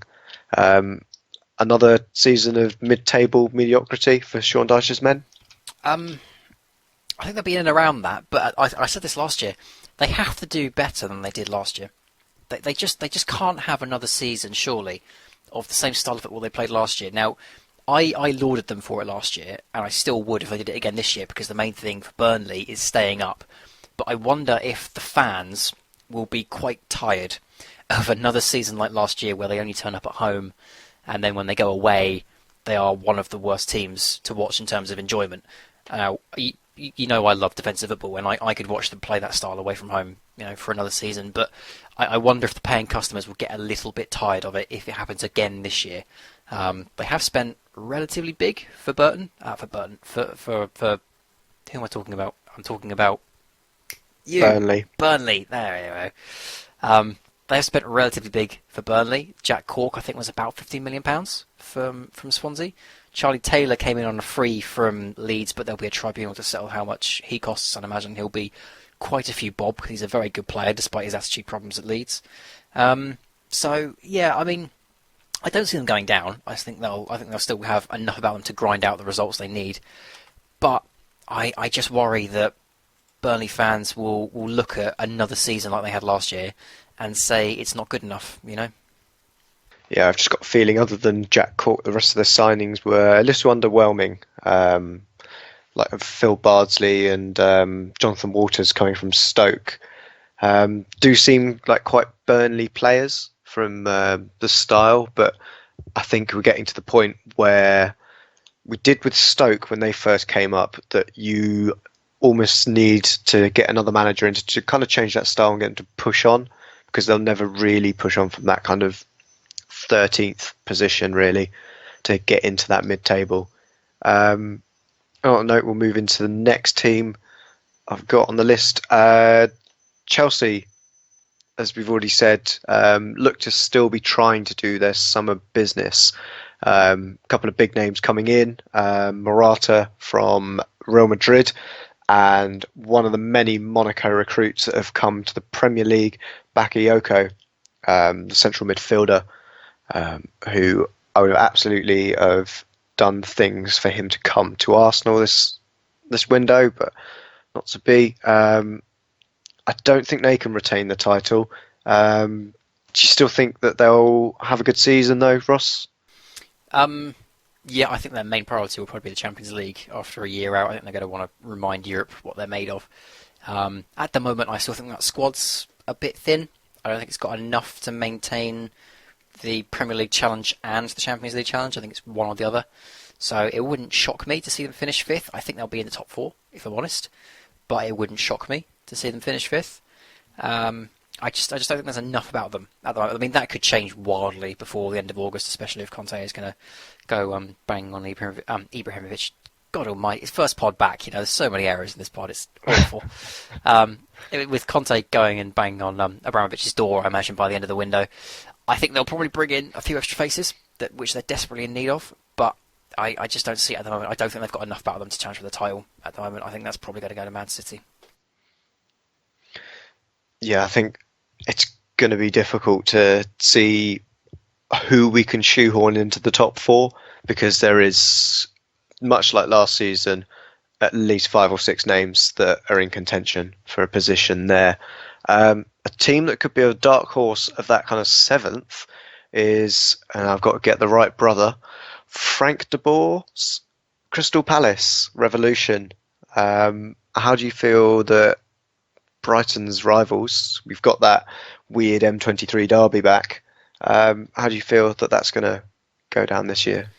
Another season of mid-table mediocrity for Sean Dyche's men? I think they'll be in and around that, but I said this last year. They have to do better than they did last year. They just can't have another season, surely, of the same style of football they played last year. Now, I lauded them for it last year, and I still would if they did it again this year, because the main thing for Burnley is staying up. But I wonder if the fans will be quite tired of another season like last year, where they only turn up at home, and then when they go away, they are one of the worst teams to watch in terms of enjoyment. Now, I love defensive football, and I could watch them play that style away from home, for another season. But I wonder if the paying customers will get a little bit tired of it if it happens again this year. They have spent relatively big for Burton. For who am I talking about? I'm talking about you. Burnley. There we go. They have spent relatively big for Burnley. Jack Cork, I think, was about £15 million from Swansea. Charlie Taylor came in on a free from Leeds, but there'll be a tribunal to settle how much he costs, and I imagine he'll be quite a few bob, because he's a very good player despite his attitude problems at Leeds. So yeah, I mean, I don't see them going down. I think they'll still have enough about them to grind out the results they need. But I just worry that Burnley fans will look at another season like they had last year and say it's not good enough, Yeah, I've just got a feeling, other than Jack Cork, the rest of the signings were a little underwhelming. Like Phil Bardsley and Jonathan Walters coming from Stoke. Do seem like quite Burnley players from the style, but I think we're getting to the point where we did with Stoke when they first came up, that you almost need to get another manager in to kind of change that style and get them to push on, because they'll never really push on from that kind of 13th position really to get into that mid-table. On that note, we'll move into the next team I've got on the list. Chelsea, as we've already said, look to still be trying to do their summer business. A couple of big names coming in, Morata from Real Madrid, and one of the many Monaco recruits that have come to the Premier League, Bakayoko, the central midfielder, who I would absolutely have done things for him to come to Arsenal this window, but not to be. I don't think they can retain the title. Do you still think that they'll have a good season though, Ross? Yeah, I think their main priority will probably be the Champions League after a year out. I think they're going to want to remind Europe what they're made of. At the moment, I still think that squad's a bit thin. I don't think it's got enough to maintain the Premier League challenge and the Champions League challenge. I think it's one or the other. So it wouldn't shock me to see them finish fifth. I think they'll be in the top four, if I'm honest. But it wouldn't shock me to see them finish fifth. I just don't think there's enough about them at the moment. I mean, that could change wildly before the end of August, especially if Conte is going to go bang on Ibrahimovic. God almighty, his first pod back, there's so many errors in this pod, it's awful. With Conte going and banging on Abramovich's door, I imagine, by the end of the window, I think they'll probably bring in a few extra faces, which they're desperately in need of, but I just don't see it at the moment. I don't think they've got enough about them to challenge for the title at the moment. I think that's probably going to go to Man City. Yeah, I think it's going to be difficult to see who we can shoehorn into the top four, because there is, much like last season, at least 5 or 6 names that are in contention for a position there. A team that could be a dark horse of that kind of 7th is, and I've got to get the right brother, Frank de Boer's Crystal Palace Revolution. How do you feel that Brighton's rivals, we've got that weird M23 derby back, how do you feel that that's going to go down this year?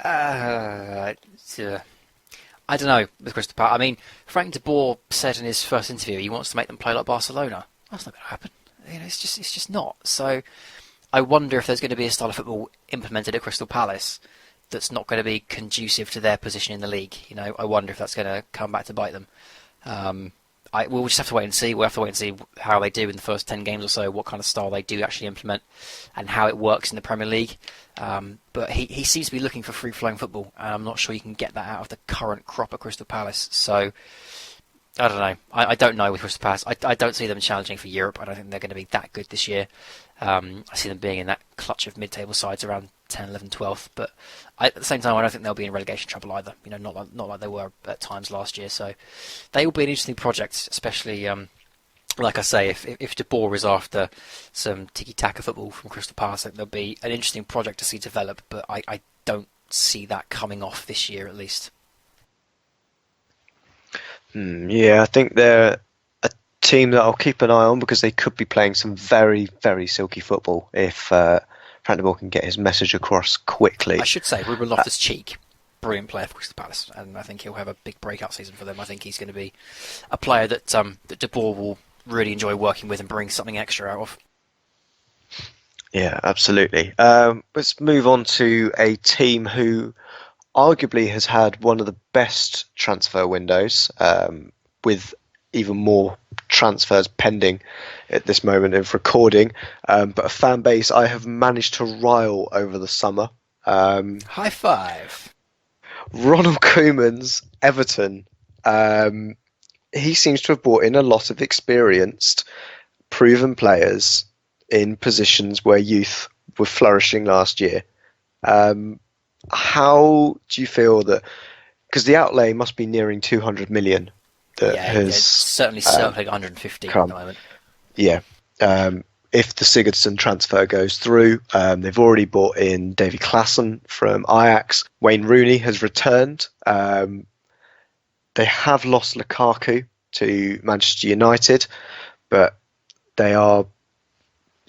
I don't know with Crystal Palace. I mean, Frank de Boer said in his first interview he wants to make them play like Barcelona. That's not going to happen. It's just not. So I wonder if there's going to be a style of football implemented at Crystal Palace that's not going to be conducive to their position in the league. I wonder if that's going to come back to bite them. We'll just have to wait and see. We'll have to wait and see how they do in the first 10 games or so, what kind of style they do actually implement and how it works in the Premier League. But he seems to be looking for free-flowing football, and I'm not sure you can get that out of the current crop at Crystal Palace. So, I don't know. I don't know with Crystal Palace. I don't see them challenging for Europe. I don't think they're going to be that good this year. I see them being in that clutch of mid-table sides around 10, 11, 12th. But at the same time, I don't think they'll be in relegation trouble either. Not like they were at times last year. So they will be an interesting project, especially, like I say, if De Boer is after some tiki-taka football from Crystal Palace, I think there'll be an interesting project to see develop. But I don't see that coming off this year, at least. Yeah, I think they're a team that I'll keep an eye on, because they could be playing some very, very silky football if Frank de Boer can get his message across quickly. I should say, Ruben Loftus-Cheek, brilliant player for Crystal Palace, and I think he'll have a big breakout season for them. I think he's going to be a player that De Boer will really enjoy working with and bring something extra out of. Yeah, absolutely. Let's move on to a team who arguably has had one of the best transfer windows, with even more transfers pending at this moment of recording, but a fan base I have managed to rile over the summer. High five. Ronald Koeman's Everton. He seems to have brought in a lot of experienced, proven players in positions where youth were flourishing last year. How do you feel that, because the outlay must be nearing 200 million that has certainly circling 150 at the moment. Yeah. If the Sigurdsson transfer goes through, they've already bought in Davy Klaassen from Ajax. Wayne Rooney has returned. They have lost Lukaku to Manchester United, but they are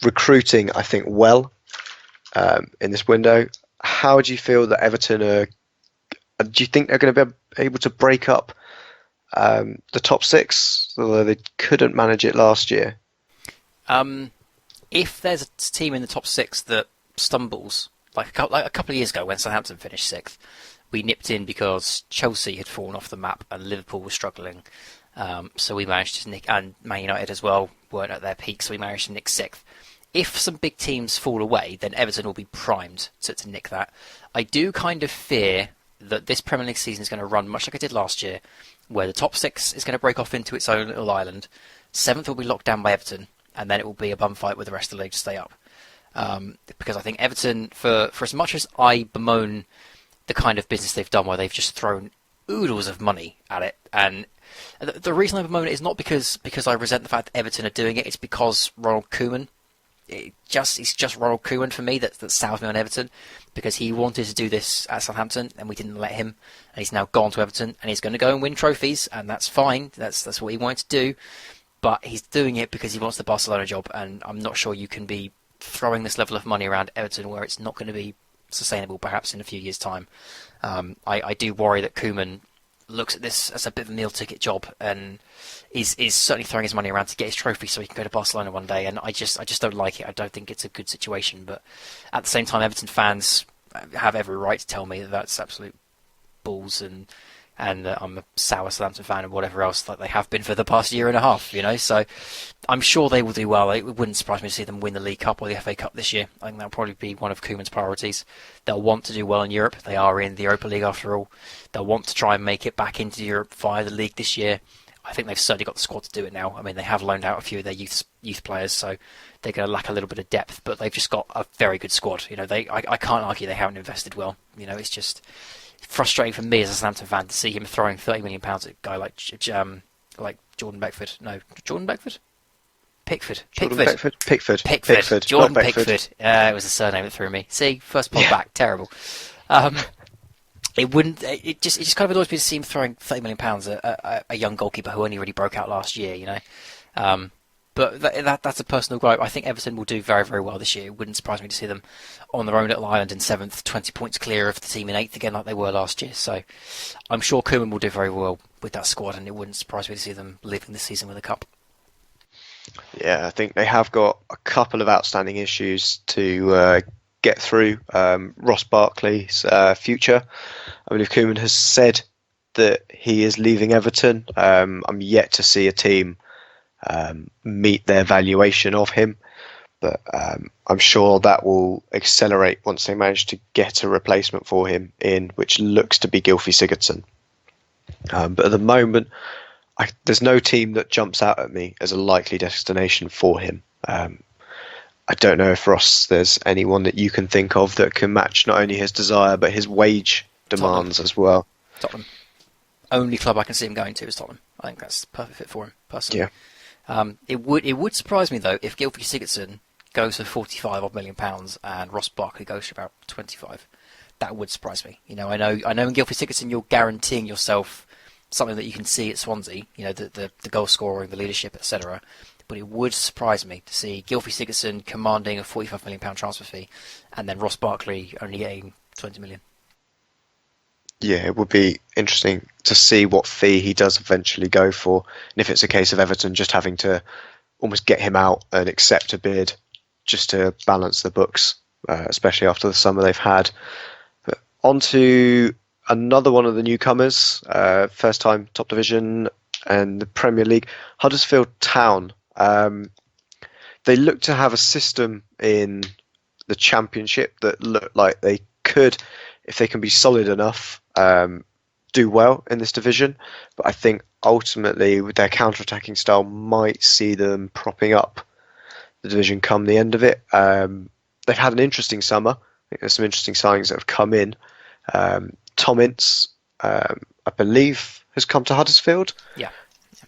recruiting, I think, well in this window. How do you feel that Everton are? Do you think they're going to be able to break up the top six, although they couldn't manage it last year? If there's a team in the top six that stumbles, like a couple of years ago when Southampton finished sixth, we nipped in because Chelsea had fallen off the map and Liverpool was struggling. So we managed to nick, and Man United as well weren't at their peak, so we managed to nick sixth. If some big teams fall away, then Everton will be primed to nick that. I do kind of fear that this Premier League season is going to run much like it did last year, where the top six is going to break off into its own little island. Seventh will be locked down by Everton, and then it will be a bum fight with the rest of the league to stay up. Because I think Everton, for as much as I bemoan the kind of business they've done where they've just thrown oodles of money at it, and the reason I bemoan it is not because I resent the fact that Everton are doing it, it's because Ronald Koeman, it's just Ronald Koeman for me that sours me on Everton, because he wanted to do this at Southampton and we didn't let him, and he's now gone to Everton and he's going to go and win trophies, and that's fine, that's what he wanted to do, but he's doing it because he wants the Barcelona job, and I'm not sure you can be throwing this level of money around Everton where it's not going to be sustainable perhaps in a few years' time. I do worry that Koeman looks at this as a bit of a meal ticket job and is certainly throwing his money around to get his trophy so he can go to Barcelona one day, and I just don't like it. I don't think it's a good situation, but at the same time Everton fans have every right to tell me that that's absolute balls, and I'm a sour Southampton fan and whatever else like they have been for the past year and a half, so I'm sure they will do well. It wouldn't surprise me to see them win the League Cup or the FA Cup this year. I think that'll probably be one of Koeman's priorities. They'll want to do well in Europe. They are in the Europa League after all. They'll want to try and make it back into Europe via the league this year. I think they've certainly got the squad to do it now. I mean, they have loaned out a few of their youth players, so they're going to lack a little bit of depth, but they've just got a very good squad. I can't argue they haven't invested well. It's just frustrating for me as a Southampton fan to see him throwing £30 million at a guy like Jordan Beckford. No, Jordan Beckford? Pickford. Pickford. Jordan Pickford. It was the surname that threw me. See, first pod back, terrible. It just kind of annoys me to see him throwing £30 million at a young goalkeeper who only really broke out last year, But that's a personal gripe. I think Everton will do very, very well this year. It wouldn't surprise me to see them on their own little island in 7th, 20 points clear of the team in 8th again like they were last year. So I'm sure Koeman will do very well with that squad, and it wouldn't surprise me to see them leaving this season with a cup. Yeah, I think they have got a couple of outstanding issues to get through. Ross Barkley's future. I believe Koeman has said that he is leaving Everton. I'm yet to see a team meet their valuation of him, but I'm sure that will accelerate once they manage to get a replacement for him in, which looks to be Gylfi Sigurdsson. But at the moment, there's no team that jumps out at me as a likely destination for him. I don't know if, Ross, there's anyone that you can think of that can match not only his desire but his wage demands as well. Tottenham. Only club I can see him going to is Tottenham. I think that's the perfect fit for him, personally. Yeah. It would surprise me though if Gylfi Sigurdsson goes for £45 million and Ross Barkley goes for about 25. That would surprise me. I know in Gylfi Sigurdsson you're guaranteeing yourself something that you can see at Swansea. The goal scoring, the leadership, etc. But it would surprise me to see Gylfi Sigurdsson commanding a £45 million transfer fee, and then Ross Barkley only getting 20 million. Yeah, it would be interesting to see what fee he does eventually go for, and if it's a case of Everton just having to almost get him out and accept a bid just to balance the books, especially after the summer they've had. But on to another one of the newcomers, first time top division and the Premier League, Huddersfield Town. They look to have a system in the Championship that look like they could, if they can be solid enough, do well in this division. But I think ultimately with their counter-attacking style might see them propping up the division come the end of it. They've had an interesting summer. I think there's some interesting signings that have come in. Tom Ince, I believe, has come to Huddersfield. Yeah.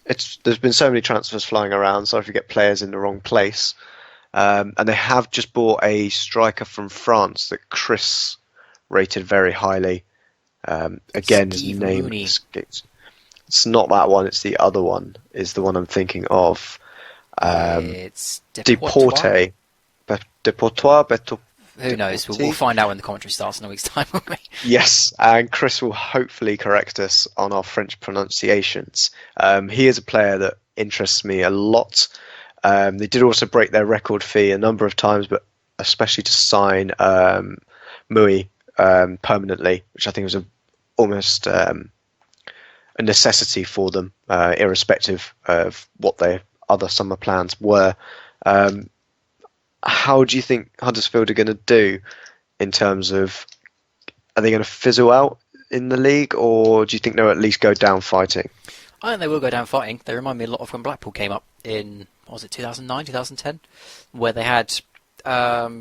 There's been so many transfers flying around, so if you get players in the wrong place. And they have just bought a striker from France that Chris rated very highly. Again, his name escapes. It's not that one, it's the other one, is the one I'm thinking of. It's Deportes. Deportois. Who knows? We'll find out when the commentary starts in a week's time, won't we? Yes, and Chris will hopefully correct us on our French pronunciations. He is a player that interests me a lot. They did also break their record fee a number of times, but especially to sign Mui permanently, which I think was almost a necessity for them, irrespective of what their other summer plans were. How do you think Huddersfield are going to do in terms of, are they going to fizzle out in the league, or do you think they'll at least go down fighting? I think they will go down fighting. They remind me a lot of when Blackpool came up in, what was it, 2009, 2010, where they had a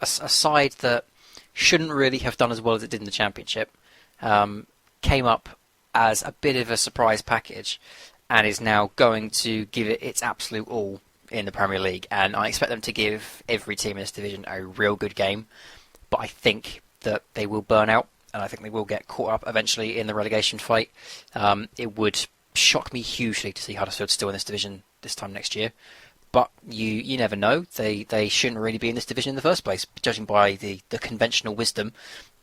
side that shouldn't really have done as well as it did in the Championship, came up as a bit of a surprise package, and is now going to give it its absolute all in the Premier League. And I expect them to give every team in this division a real good game, but I think that they will burn out, and I think they will get caught up eventually in the relegation fight. It would shock me hugely to see Huddersfield still in this division this time next year, but you never know. They shouldn't really be in this division in the first place, judging by the conventional wisdom,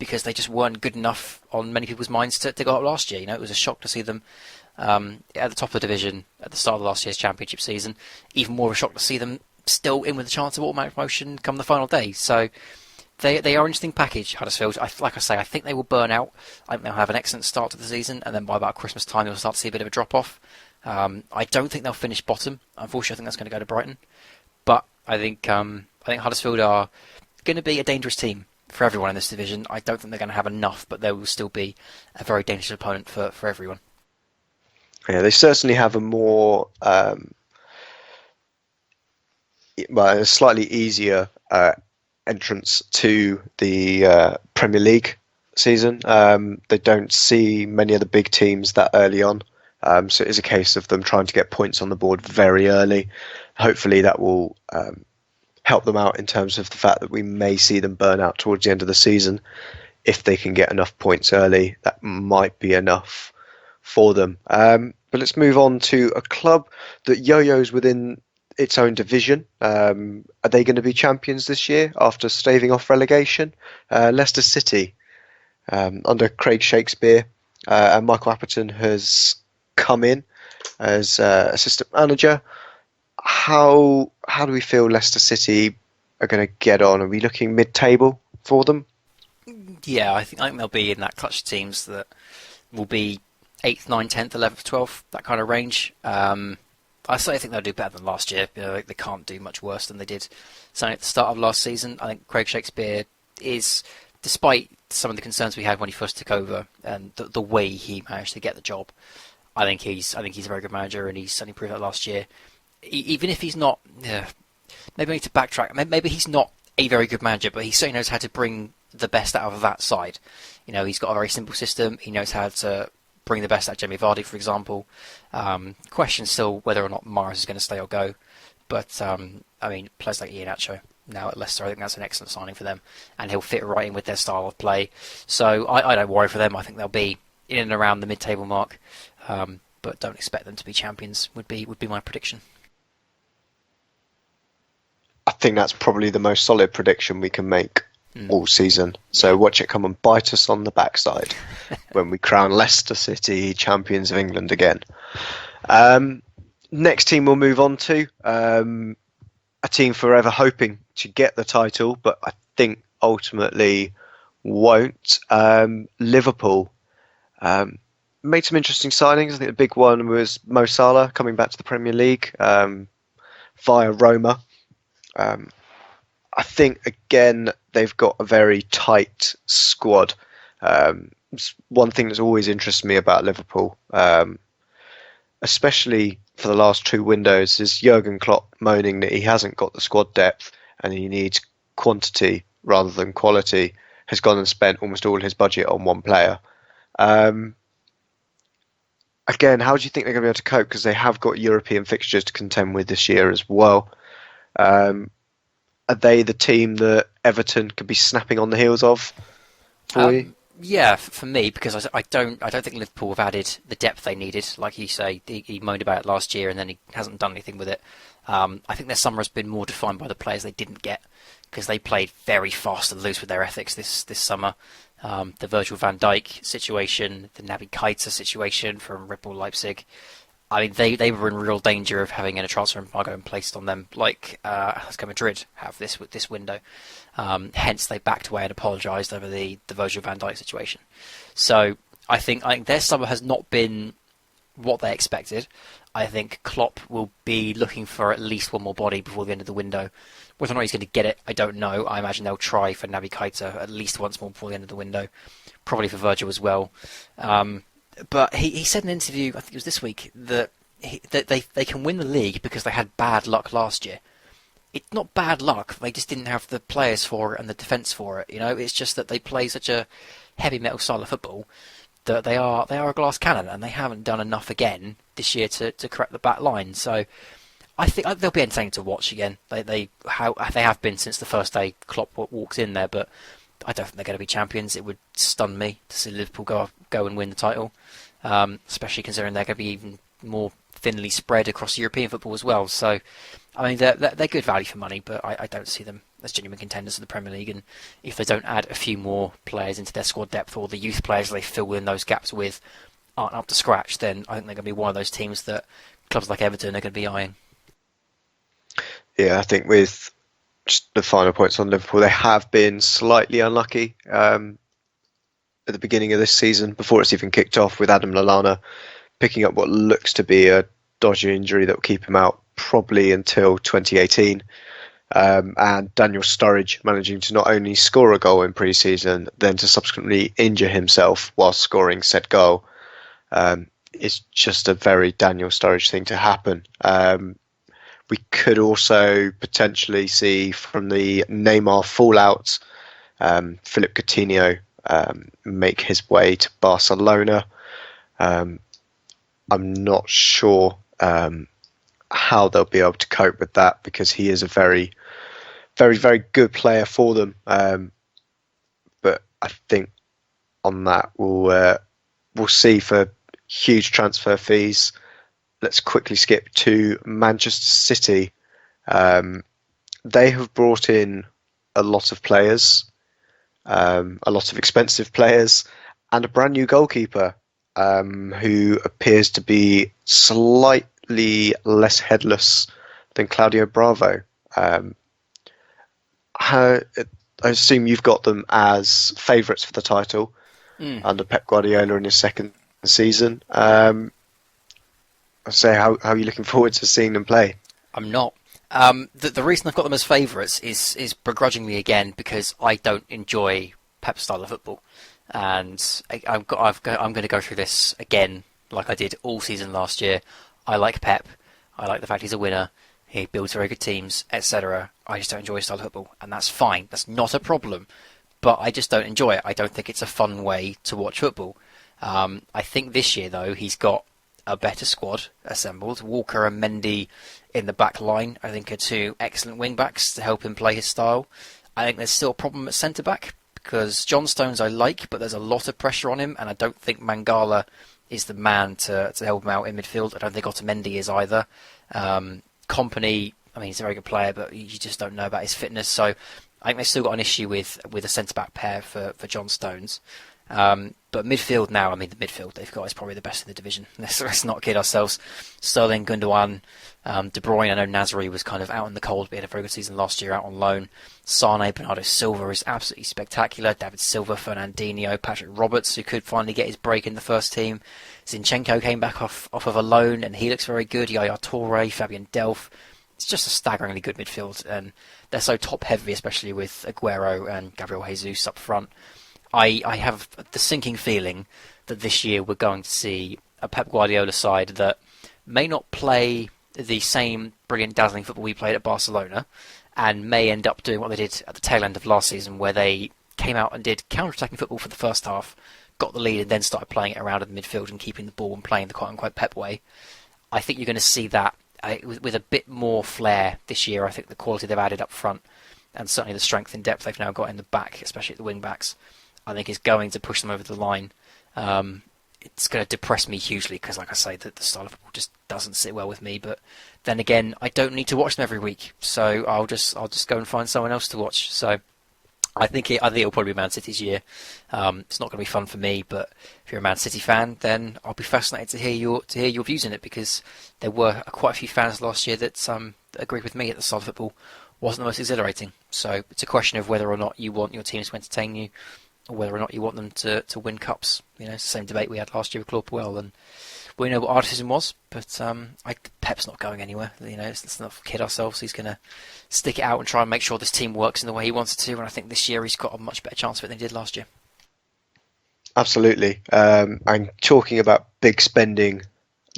because they just weren't good enough on many people's minds to go up last year. You know, it was a shock to see them at the top of the division at the start of last year's Championship season. Even more of a shock to see them still in with a chance of automatic promotion come the final day. So they are an interesting package, Huddersfield. Like I say, I think they will burn out. I think they'll have an excellent start to the season, and then by about Christmas time you'll start to see a bit of a drop-off. I don't think they'll finish bottom. Unfortunately, I think that's going to go to Brighton. But I think Huddersfield are going to be a dangerous team for everyone in this division. I don't think they're going to have enough, but they will still be a very dangerous opponent for everyone. Yeah, they certainly have a more, a slightly easier entrance to the Premier League season. They don't see many of the big teams that early on, so it is a case of them trying to get points on the board very early. Hopefully that will help them out in terms of the fact that we may see them burn out towards the end of the season. If they can get enough points early, that might be enough for them. But let's move on to a club that yo-yos within its own division. Are they going to be champions this year after staving off relegation? Leicester City, under Craig Shakespeare, and Michael Appleton has come in as assistant manager. How do we feel Leicester City are going to get on? Are we looking mid-table for them? Yeah, I think they'll be in that clutch of teams that will be 8th, 9th, 10th, 11th, 12th, that kind of range. I certainly think they'll do better than last year. You know, they can't do much worse than they did certainly at the start of last season. I think Craig Shakespeare is, despite some of the concerns we had when he first took over and the way he managed to get the job, I think he's a very good manager, and he's certainly proved that last year. Even if he's not, maybe I need to backtrack. Maybe he's not a very good manager, but he certainly knows how to bring the best out of that side. You know, he's got a very simple system. He knows how to bring the best out of Jamie Vardy, for example. Question still whether or not Morris is going to stay or go. But, I mean, players like Iheanacho now at Leicester, I think that's an excellent signing for them. And he'll fit right in with their style of play. So I don't worry for them. I think they'll be in and around the mid-table mark. But don't expect them to be champions, would be my prediction. I think that's probably the most solid prediction we can make all season. So watch it come and bite us on the backside when we crown Leicester City champions of England again. Next team we'll move on to, a team forever hoping to get the title, but I think ultimately won't. Liverpool made some interesting signings. I think the big one was Mo Salah coming back to the Premier League via Roma. I think, again, they've got a very tight squad. One thing that's always interested me about Liverpool, especially for the last two windows, is Jurgen Klopp moaning that he hasn't got the squad depth and he needs quantity rather than quality, has gone and spent almost all his budget on one player. Again, how do you think they're going to be able to cope? Because they have got European fixtures to contend with this year as well. Are they the team that Everton could be snapping on the heels of for you? Yeah, for me, because I don't think Liverpool have added the depth they needed. Like you say, he moaned about it last year and then he hasn't done anything with it. I think their summer has been more defined by the players they didn't get because they played very fast and loose with their ethics this summer. The Virgil van Dijk situation, the Naby Keita situation from Red Bull Leipzig. I mean, they were in real danger of having a transfer embargo placed on them, like Atletico Madrid have this window. Hence, they backed away and apologised over the Virgil van Dijk situation. So I think their summer has not been what they expected. I think Klopp will be looking for at least one more body before the end of the window. Whether or not he's going to get it, I don't know. I imagine they'll try for Naby Keita at least once more before the end of the window. Probably for Virgil as well. But he said in an interview, I think it was this week, that they can win the league because they had bad luck last year. It's not bad luck. They just didn't have the players for it and the defence for it. You know, it's just that they play such a heavy metal style of football that they are a glass cannon, and they haven't done enough again this year to correct the back line. So I think they'll be entertaining to watch again. They have been since the first day Klopp walked in there, but I don't think they're going to be champions. It would stun me to see Liverpool go and win the title, especially considering they're going to be even more thinly spread across European football as well. So, I mean, they're good value for money, but I don't see them as genuine contenders for the Premier League. And if they don't add a few more players into their squad depth, or the youth players they fill in those gaps with aren't up to scratch, then I think they're going to be one of those teams that clubs like Everton are going to be eyeing. Yeah, I think with just the final points on Liverpool, they have been slightly unlucky at the beginning of this season, before it's even kicked off, with Adam Lallana picking up what looks to be a dodgy injury that will keep him out probably until 2018. And Daniel Sturridge managing to not only score a goal in pre-season, then to subsequently injure himself while scoring said goal. It's just a very Daniel Sturridge thing to happen. We could also potentially see from the Neymar fallout, Philippe Coutinho make his way to Barcelona. I'm not sure how they'll be able to cope with that, because he is a very, very, very good player for them. But I think on that we'll see for huge transfer fees. Let's quickly skip to Manchester City. They have brought in a lot of players, a lot of expensive players, and a brand new goalkeeper who appears to be slightly less headless than Claudio Bravo. I assume you've got them as favourites for the title under Pep Guardiola in his second season. So how are you looking forward to seeing them play? I'm not. The reason I've got them as favourites is begrudgingly again because I don't enjoy Pep's style of football, and I'm going to go through this again like I did all season last year. I like Pep. I like the fact he's a winner. He builds very good teams, etc. I just don't enjoy his style of football, and that's fine. That's not a problem. But I just don't enjoy it. I don't think it's a fun way to watch football. I think this year, though, he's got a better squad assembled. Walker and Mendy in the back line, I think, are two excellent wing backs to help him play his style. I think there's still a problem at centre back because John Stones I like, but there's a lot of pressure on him, and I don't think Mangala is the man to help him out in midfield. I don't think Otamendi is either. Kompany, I mean, he's a very good player, but you just don't know about his fitness. So I think they've still got an issue with a centre back pair for John Stones. But midfield now, I mean, the midfield they've got is probably the best in the division. Let's not kid ourselves. Sterling, Gundogan, De Bruyne. I know Nasri was kind of out in the cold, but he had a very good season last year out on loan. Sane, Bernardo Silva is absolutely spectacular. David Silva, Fernandinho, Patrick Roberts, who could finally get his break in the first team. Zinchenko came back off of a loan, and he looks very good. Yaya Toure, Fabian Delph. It's just a staggeringly good midfield, and they're so top-heavy, especially with Aguero and Gabriel Jesus up front. I have the sinking feeling that this year we're going to see a Pep Guardiola side that may not play the same brilliant, dazzling football we played at Barcelona, and may end up doing what they did at the tail end of last season, where they came out and did counter-attacking football for the first half, got the lead, and then started playing it around in the midfield and keeping the ball and playing the quote-unquote Pep way. I think you're going to see that with a bit more flair this year. I think the quality they've added up front, and certainly the strength and depth they've now got in the back, especially at the wing-backs, I think is going to push them over the line. It's going to depress me hugely because, like I say, the style of football just doesn't sit well with me. But then again, I don't need to watch them every week, so I'll just go and find someone else to watch. So I think it'll probably be Man City's year. It's not going to be fun for me, but if you're a Man City fan, then I'll be fascinated to hear your views on it, because there were quite a few fans last year that agreed with me that the style of football wasn't the most exhilarating. So it's a question of whether or not you want your teams to entertain you, or whether or not you want them to win cups. You know, it's the same debate we had last year with Claude Puel, and we know what our decision was, but Pep's not going anywhere. You know, let's not kid ourselves. He's going to stick it out and try and make sure this team works in the way he wants it to, and I think this year he's got a much better chance of it than he did last year. Absolutely. I'm talking about big spending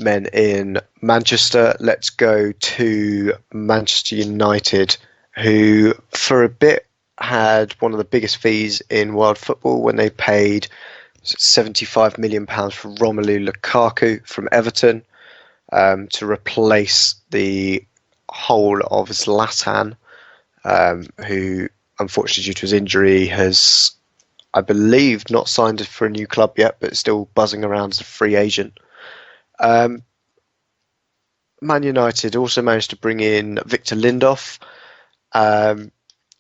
men in Manchester. Let's go to Manchester United, who for a bit had one of the biggest fees in world football when they paid £75 million for Romelu Lukaku from Everton, to replace the whole of Zlatan, who unfortunately due to his injury has, I believe, not signed for a new club yet, but still buzzing around as a free agent. Man United also managed to bring in Victor Lindelof.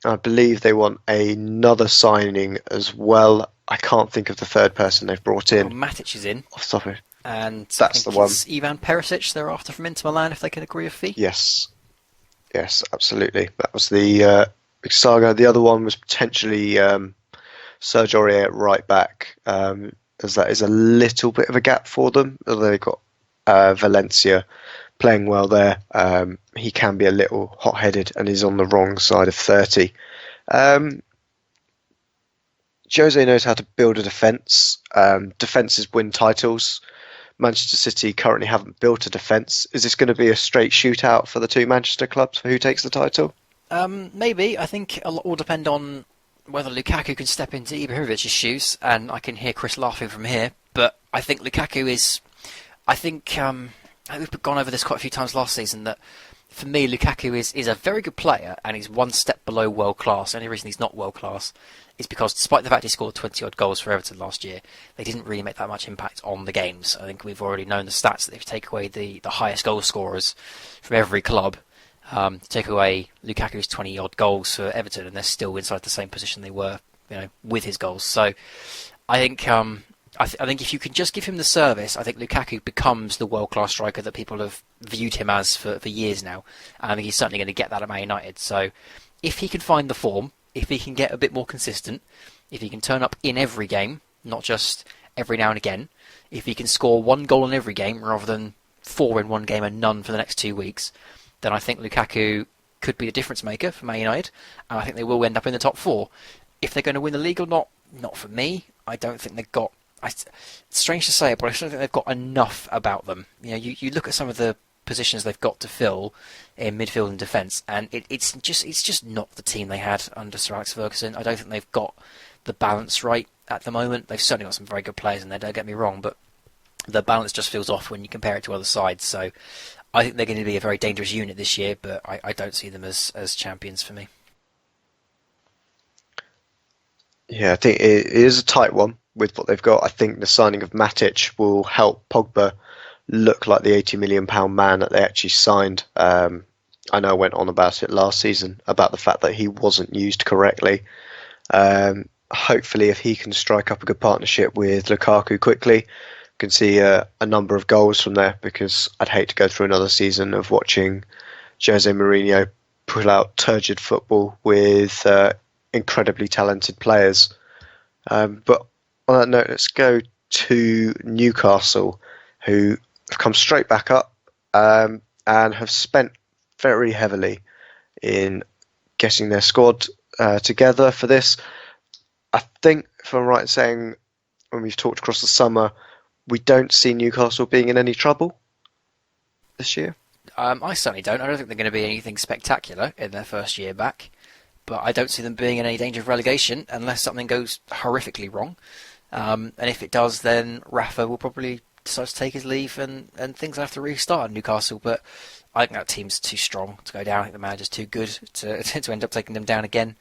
I believe they want another signing as well. I can't think of the third person they've brought in. Well, Matic is in. Off the top of it. And that's the one. It's Ivan Perisic they're after from Inter Milan if they can agree a fee. Yes, absolutely. That was the big saga. The other one was potentially Serge Aurier at right back, as that is a little bit of a gap for them. Although they've got Valencia playing well there. He can be a little hot-headed and is on the wrong side of 30. Jose knows how to build a defence. Defences win titles. Manchester City currently haven't built a defence. Is this going to be a straight shootout for the two Manchester clubs for who takes the title? Maybe. I think a lot will depend on whether Lukaku can step into Ibrahimovic's shoes, and I can hear Chris laughing from here, but I think Lukaku is... I think we've gone over this quite a few times last season, that for me Lukaku is a very good player and he's one step below world class. The only reason he's not world class is because despite the fact he scored 20 odd goals for Everton last year, they didn't really make that much impact on the games. I think we've already known the stats that if you take away the highest goal scorers from every club, take away Lukaku's 20 odd goals for Everton, and they're still inside the same position they were, you know, with his goals. So I think I think if you can just give him the service, I think Lukaku becomes the world-class striker that people have viewed him as for years now. And I think he's certainly going to get that at Man United. So if he can find the form, if he can get a bit more consistent, if he can turn up in every game, not just every now and again, if he can score one goal in every game rather than 4 in one game and none for the next 2 weeks, then I think Lukaku could be the difference maker for Man United. And I think they will end up in the top 4. If they're going to win the league or not for me. I don't think they've got... It's strange to say it, but I don't think they've got enough about them. You know, you look at some of the positions they've got to fill in midfield and defence, and it's just not the team they had under Sir Alex Ferguson. I don't think they've got the balance right at the moment. They've certainly got some very good players in there, don't get me wrong, but the balance just feels off when you compare it to other sides. So I think they're going to be a very dangerous unit this year, but I don't see them as champions for me. Yeah, I think it is a tight one with what they've got. I think the signing of Matic will help Pogba look like the £80 million man that they actually signed. I know I went on about it last season, about the fact that he wasn't used correctly. Hopefully, if he can strike up a good partnership with Lukaku quickly, can see a number of goals from there, because I'd hate to go through another season of watching Jose Mourinho pull out turgid football with incredibly talented players. But on that note, let's go to Newcastle, who have come straight back up and have spent very heavily in getting their squad together for this. I think, if I'm right in saying, when we've talked across the summer, we don't see Newcastle being in any trouble this year. I certainly don't. I don't think they're going to be anything spectacular in their first year back, but I don't see them being in any danger of relegation unless something goes horrifically wrong. And if it does, then Rafa will probably decide to take his leave and things will have to restart at Newcastle. But I think that team's too strong to go down. I think the manager's too good to end up taking them down again.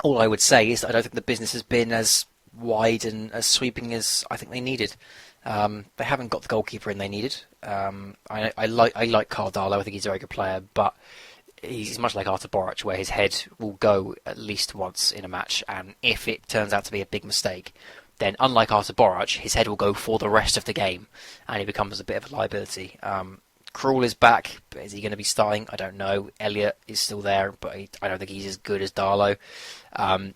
All I would say is that I don't think the business has been as wide and as sweeping as I think they needed. They haven't got the goalkeeper in they needed. I like Carl Darlow. I think he's a very good player, but he's much like Artur Boruc, where his head will go at least once in a match, and if it turns out to be a big mistake, then unlike Artur Boruc, his head will go for the rest of the game, and he becomes a bit of a liability. Krul is back, but is he going to be starting? I don't know. Elliott is still there, but I don't think he's as good as Darlow.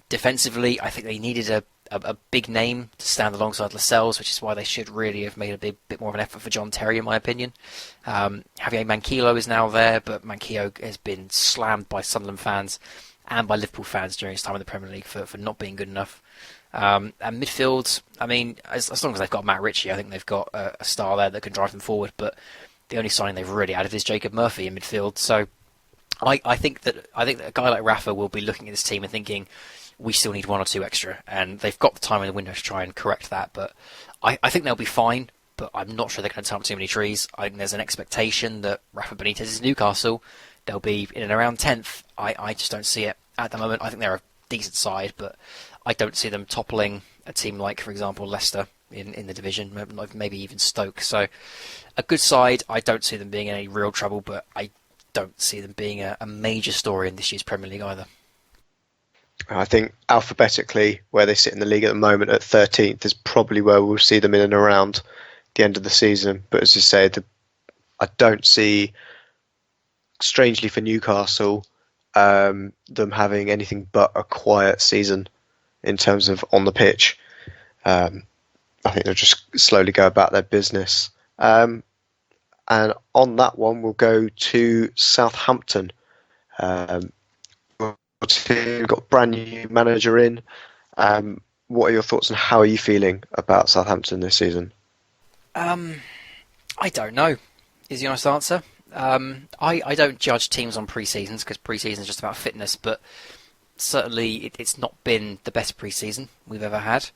Defensively, I think they needed a big name to stand alongside Lascelles, which is why they should really have made a bit more of an effort for John Terry, in my opinion. Javier Manquillo is now there, but Manquillo has been slammed by Sunderland fans and by Liverpool fans during his time in the Premier League for not being good enough. And midfield, I mean, as long as they've got Matt Ritchie, I think they've got a star there that can drive them forward, but the only signing they've really added is Jacob Murphy in midfield. So I think that a guy like Rafa will be looking at this team and thinking, we still need one or two extra, and they've got the time in the window to try and correct that. But I think they'll be fine, but I'm not sure they're going to turn up too many trees. I think there's an expectation that Rafa Benitez is Newcastle. They'll be in and around 10th. I just don't see it at the moment. I think they're a decent side, but I don't see them toppling a team like, for example, Leicester in the division, maybe even Stoke. So a good side. I don't see them being in any real trouble, but I don't see them being a major story in this year's Premier League either. I think alphabetically, where they sit in the league at the moment at 13th is probably where we'll see them in and around the end of the season. But as you say, I don't see, strangely for Newcastle, them having anything but a quiet season in terms of on the pitch. I think they'll just slowly go about their business. And on that one, we'll go to Southampton. Team got a brand new manager in. What are your thoughts, and how are you feeling about Southampton this season? I don't know, is the honest answer. I don't judge teams on pre-seasons, because pre-season is just about fitness, but certainly it's not been the best pre-season we've ever had.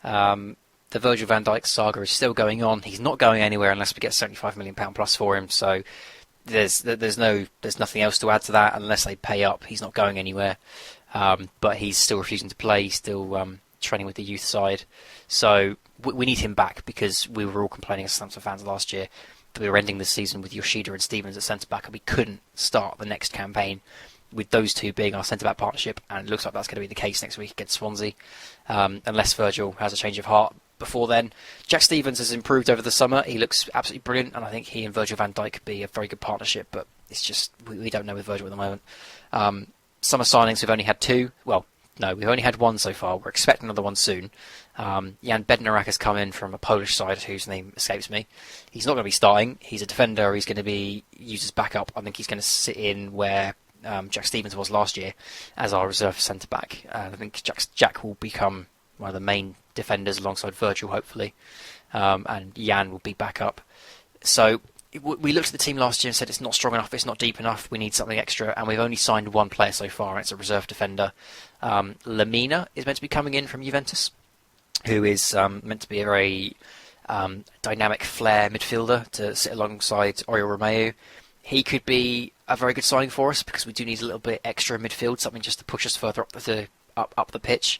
The Virgil van Dijk saga is still going on. He's not going anywhere unless we get £75 million plus for him, so there's nothing else to add to that. Unless they pay up, he's not going anywhere. But he's still refusing to play. He's still training with the youth side. So we need him back, because we were all complaining as Southampton fans last year that we were ending the season with Yoshida and Stevens at centre back, and we couldn't start the next campaign with those two being our centre back partnership. And it looks like that's going to be the case next week against Swansea, unless Virgil has a change of heart before then. Jack Stevens has improved over the summer. He looks absolutely brilliant, and I think he and Virgil van Dijk could be a very good partnership, but it's just we don't know with Virgil at the moment. Summer signings, we've only had two. Well, no, we've only had one so far. We're expecting another one soon. Jan Bednarek has come in from a Polish side whose name escapes me. He's not going to be starting. He's a defender. He's going to be used as backup. I think he's going to sit in where Jack Stevens was last year as our reserve centre-back. I think Jack will become one of the main defenders alongside Virgil, hopefully, and Jan will be back up. So we looked at the team last year and said it's not strong enough, it's not deep enough, we need something extra, and we've only signed one player so far, and it's a reserve defender. Lamina is meant to be coming in from Juventus, who is meant to be a very dynamic flair midfielder to sit alongside Oriol Romeu. He could be a very good signing for us, because we do need a little bit extra midfield, something just to push us further up the pitch.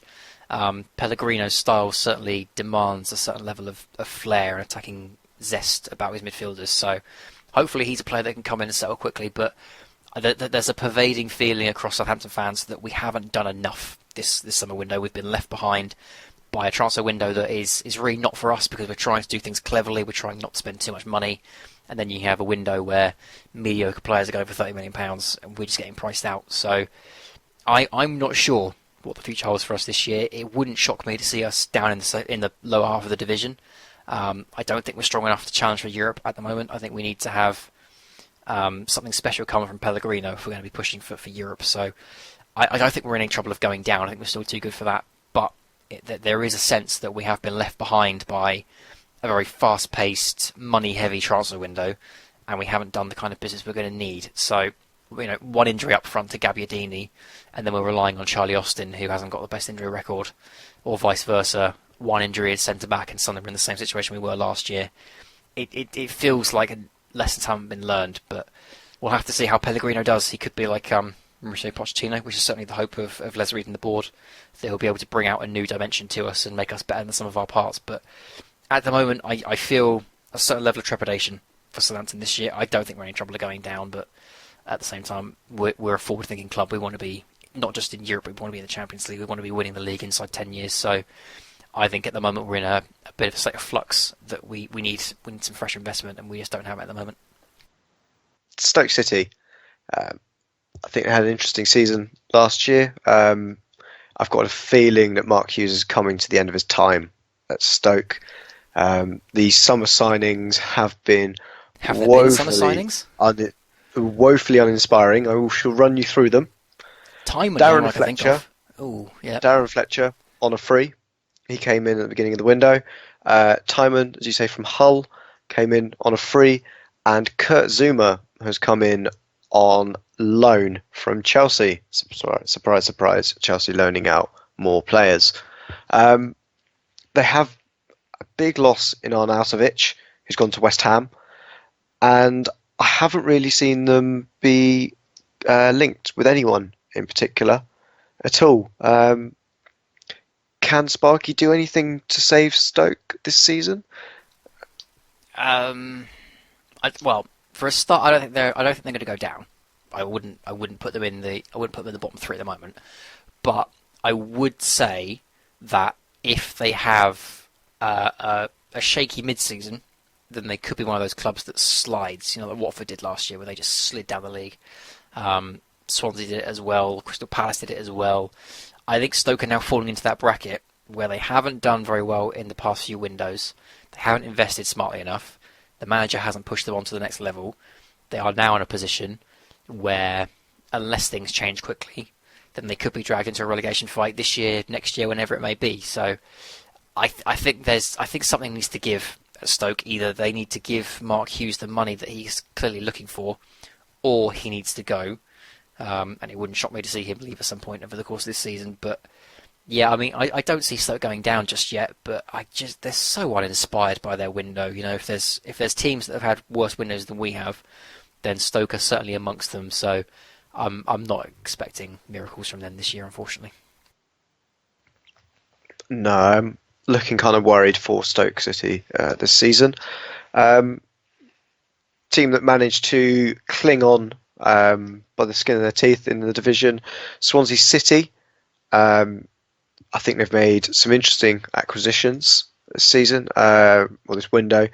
Pellegrino's style certainly demands a certain level of flair and attacking zest about his midfielders, so hopefully he's a player that can come in and settle quickly. But there's a pervading feeling across Southampton fans that we haven't done enough this summer window. We've been left behind by a transfer window that is really not for us, because we're trying to do things cleverly, we're trying not to spend too much money, and then you have a window where mediocre players are going for £30 million and we're just getting priced out. So I'm not sure what the future holds for us this year. It wouldn't shock me to see us down in the lower half of the division. I don't think we're strong enough to challenge for Europe at the moment. I think we need to have something special coming from Pellegrino if we're going to be pushing for Europe. So I don't think we're in any trouble of going down. I think we're still too good for that. But there is a sense that we have been left behind by a very fast-paced, money-heavy transfer window, and we haven't done the kind of business we're going to need. So, one injury up front to Gabbiadini, and then we're relying on Charlie Austin, who hasn't got the best injury record, or vice versa. One injury at centre-back, and suddenly we're in the same situation we were last year. It feels like lessons haven't been learned, but we'll have to see how Pellegrino does. He could be like Mauricio Pochettino, which is certainly the hope of Les Reed and the board, that he'll be able to bring out a new dimension to us and make us better than some of our parts. But at the moment, I feel a certain level of trepidation for Southampton this year. I don't think we're in trouble of going down, but at the same time, we're a forward-thinking club. We want to be, not just in Europe, we want to be in the Champions League. We want to be winning the league inside 10 years. So I think at the moment we're in a bit of a state of flux that we need some fresh investment, and we just don't have it at the moment. Stoke City. I think they had an interesting season last year. I've got a feeling that Mark Hughes is coming to the end of his time at Stoke. The summer signings have been woefully uninspiring. I shall run you through them. Darren Fletcher. Oh, yeah. Darren Fletcher on a free. He came in at the beginning of the window. Timon, as you say, from Hull, came in on a free. And Kurt Zuma has come in on loan from Chelsea. Surprise, surprise. Chelsea loaning out more players. They have a big loss in Arnautovic, who's gone to West Ham. And I haven't really seen them be linked with anyone in particular at all. Can Sparky do anything to save Stoke this season? Well, for a start, I don't think they're going to go down. I wouldn't put them in the bottom three at the moment. But I would say that if they have a shaky mid-season, then they could be one of those clubs that slides. Like Watford did last year, where they just slid down the league. Swansea did it as well. Crystal Palace did it as well. I think Stoke are now falling into that bracket where they haven't done very well in the past few windows. They haven't invested smartly enough. The manager hasn't pushed them on to the next level. They are now in a position where, unless things change quickly, then they could be dragged into a relegation fight this year, next year, whenever it may be. So, I think something needs to give at Stoke. Either they need to give Mark Hughes the money that he's clearly looking for, or he needs to go. And it wouldn't shock me to see him leave at some point over the course of this season. But yeah, I mean, I don't see Stoke going down just yet. But they're so uninspired by their window. If there's teams that have had worse windows than we have, then Stoke are certainly amongst them. So I'm not expecting miracles from them this year, unfortunately. No, I'm looking kind of worried for Stoke City this season. Team that managed to cling on by the skin of their teeth in the division, Swansea City. I think they've made some interesting acquisitions this season, or this window.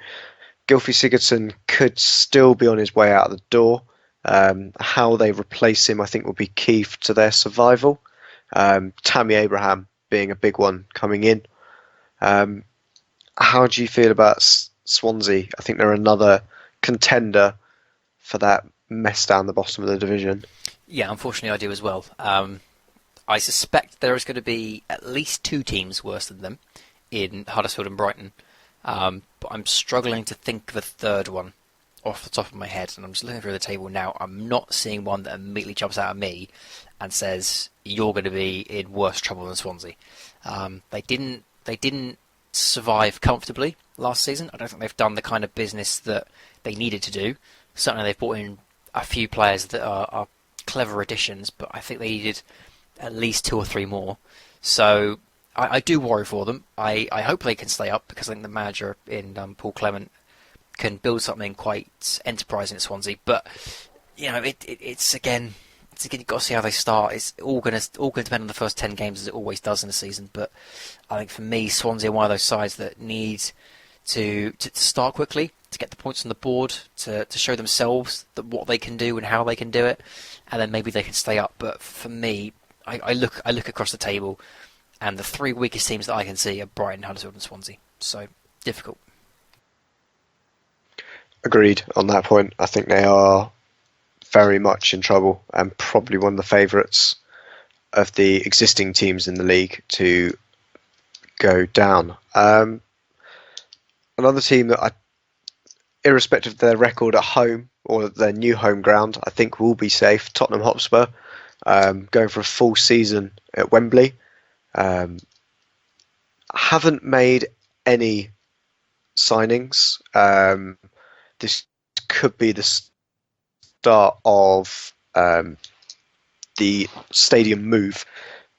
Gylfi Sigurdsson could still be on his way out of the door. How they replace him, I think, will be key to their survival. Tammy Abraham being a big one coming in. How do you feel about Swansea? I think they're another contender for that mess down the bottom of the division. Yeah, unfortunately I do as well. I suspect there is going to be at least two teams worse than them in Huddersfield and Brighton. But I'm struggling to think of a third one off the top of my head, and I'm just looking through the table now. I'm not seeing one that immediately jumps out at me and says you're going to be in worse trouble than Swansea. They didn't survive comfortably last season. I don't think they've done the kind of business that they needed to do. Certainly they've brought in a few players that are clever additions, but I think they needed at least two or three more. So I do worry for them. I hope they can stay up, because I think the manager in Paul Clement can build something quite enterprising at Swansea. But it's again you've got to see how they start. It's all going to depend on the first 10 games, as it always does in a season. But I think for me, Swansea are one of those sides that need to start quickly, to get the points on the board, to show themselves that what they can do and how they can do it, and then maybe they can stay up. But for me, I look across the table, and the three weakest teams that I can see are Brighton, Huddersfield and Swansea. So, difficult. Agreed on that point. I think they are very much in trouble, and probably one of the favourites of the existing teams in the league to go down. Another team that, irrespective of their record at home or their new home ground, I think will be safe, Tottenham Hotspur, going for a full season at Wembley. Haven't made any signings. This could be the start of the stadium move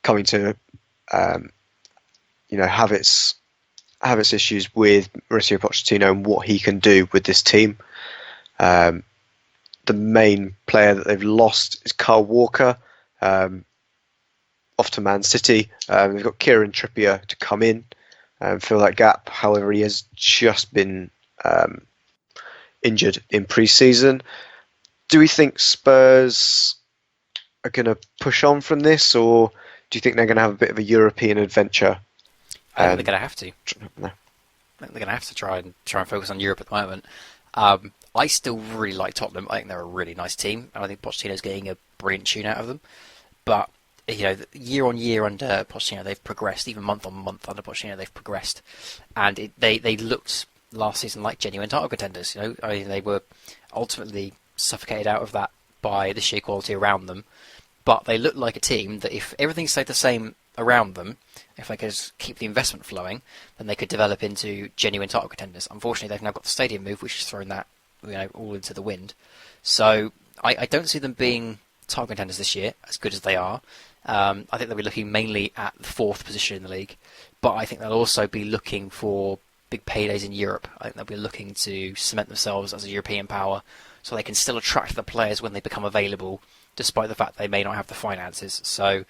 coming to have its issues with Mauricio Pochettino and what he can do with this team. The main player that they've lost is Kyle Walker, off to Man City. They've got Kieran Trippier to come in and fill that gap. However, he has just been injured in pre-season. Do we think Spurs are going to push on from this, or do you think they're going to have a bit of a European adventure? I think they're going to have to. No. I think they're going to have to try and focus on Europe at the moment. I still really like Tottenham. I think they're a really nice team, and I think Pochettino's getting a brilliant tune out of them. But year on year under Pochettino, they've progressed. Even month on month under Pochettino, they've progressed, and they looked last season like genuine title contenders. They were ultimately suffocated out of that by the sheer quality around them. But they looked like a team that, if everything stayed the same around them, if they could keep the investment flowing, then they could develop into genuine title contenders. Unfortunately, they've now got the stadium move, which has thrown that all into the wind. So I don't see them being title contenders this year, as good as they are. I think they'll be looking mainly at the fourth position in the league, but I think they'll also be looking for big paydays in Europe. I think they'll be looking to cement themselves as a European power, so they can still attract the players when they become available, despite the fact they may not have the finances. So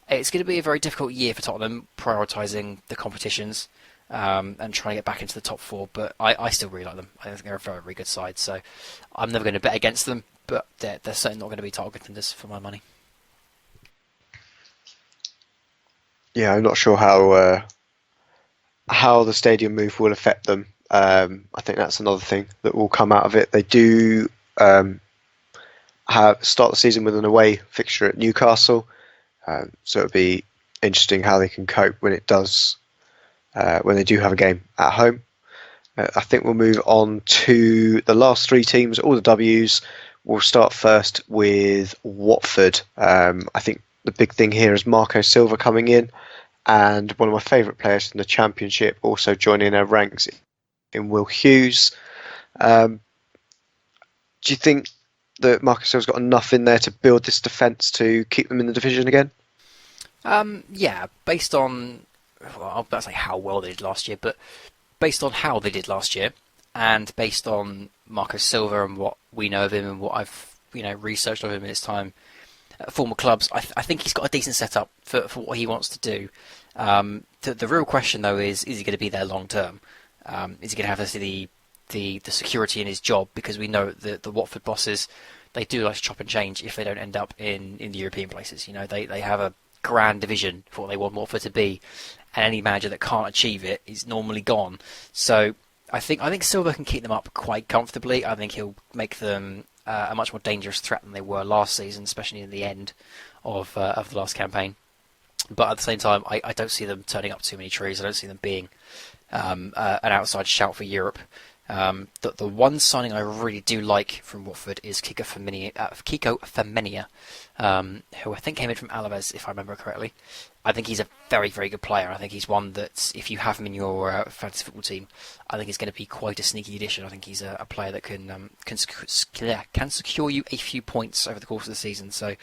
it's going to be a very difficult year for Tottenham, prioritising the competitions and trying to get back into the top four. But I still really like them. I think they're a very, very good side. So I'm never going to bet against them, but they're certainly not going to be title contenders for my money. Yeah, I'm not sure how the stadium move will affect them. I think that's another thing that will come out of it. They do start the season with an away fixture at Newcastle, so it'll be interesting how they can cope when it does when they do have a game at home. I think we'll move on to the last three teams, all the W's. We'll start first with Watford. I think the big thing here is Marco Silva coming in, and one of my favourite players in the Championship also joining their ranks in Will Hughes. Do you think that Marco Silva's got enough in there to build this defence to keep them in the division again? Yeah, based on, I'll not say how well they did last year, but based on how they did last year, and based on Marco Silva and what we know of him and what I've researched of him in his time at former clubs, I think he's got a decent setup for what he wants to do. The real question though is he going to be there long term? Is he going to have the security in his job? Because we know that the Watford bosses, they do like to chop and change if they don't end up in the European places. They have a grand vision for what they want Watford to be, and any manager that can't achieve it is normally gone. So I think Silva can keep them up quite comfortably. I think he'll make them a much more dangerous threat than they were last season, especially in the end of the last campaign. But at the same time, I don't see them turning up too many trees. I don't see them being an outside shout for Europe. The one signing I really do like from Watford is Kiko Femenia, who I think came in from Alaves, if I remember correctly. I think he's a very, very good player. I think he's one that, if you have him in your fantasy football team, I think he's going to be quite a sneaky addition. I think he's a player that can secure you a few points over the course of the season. So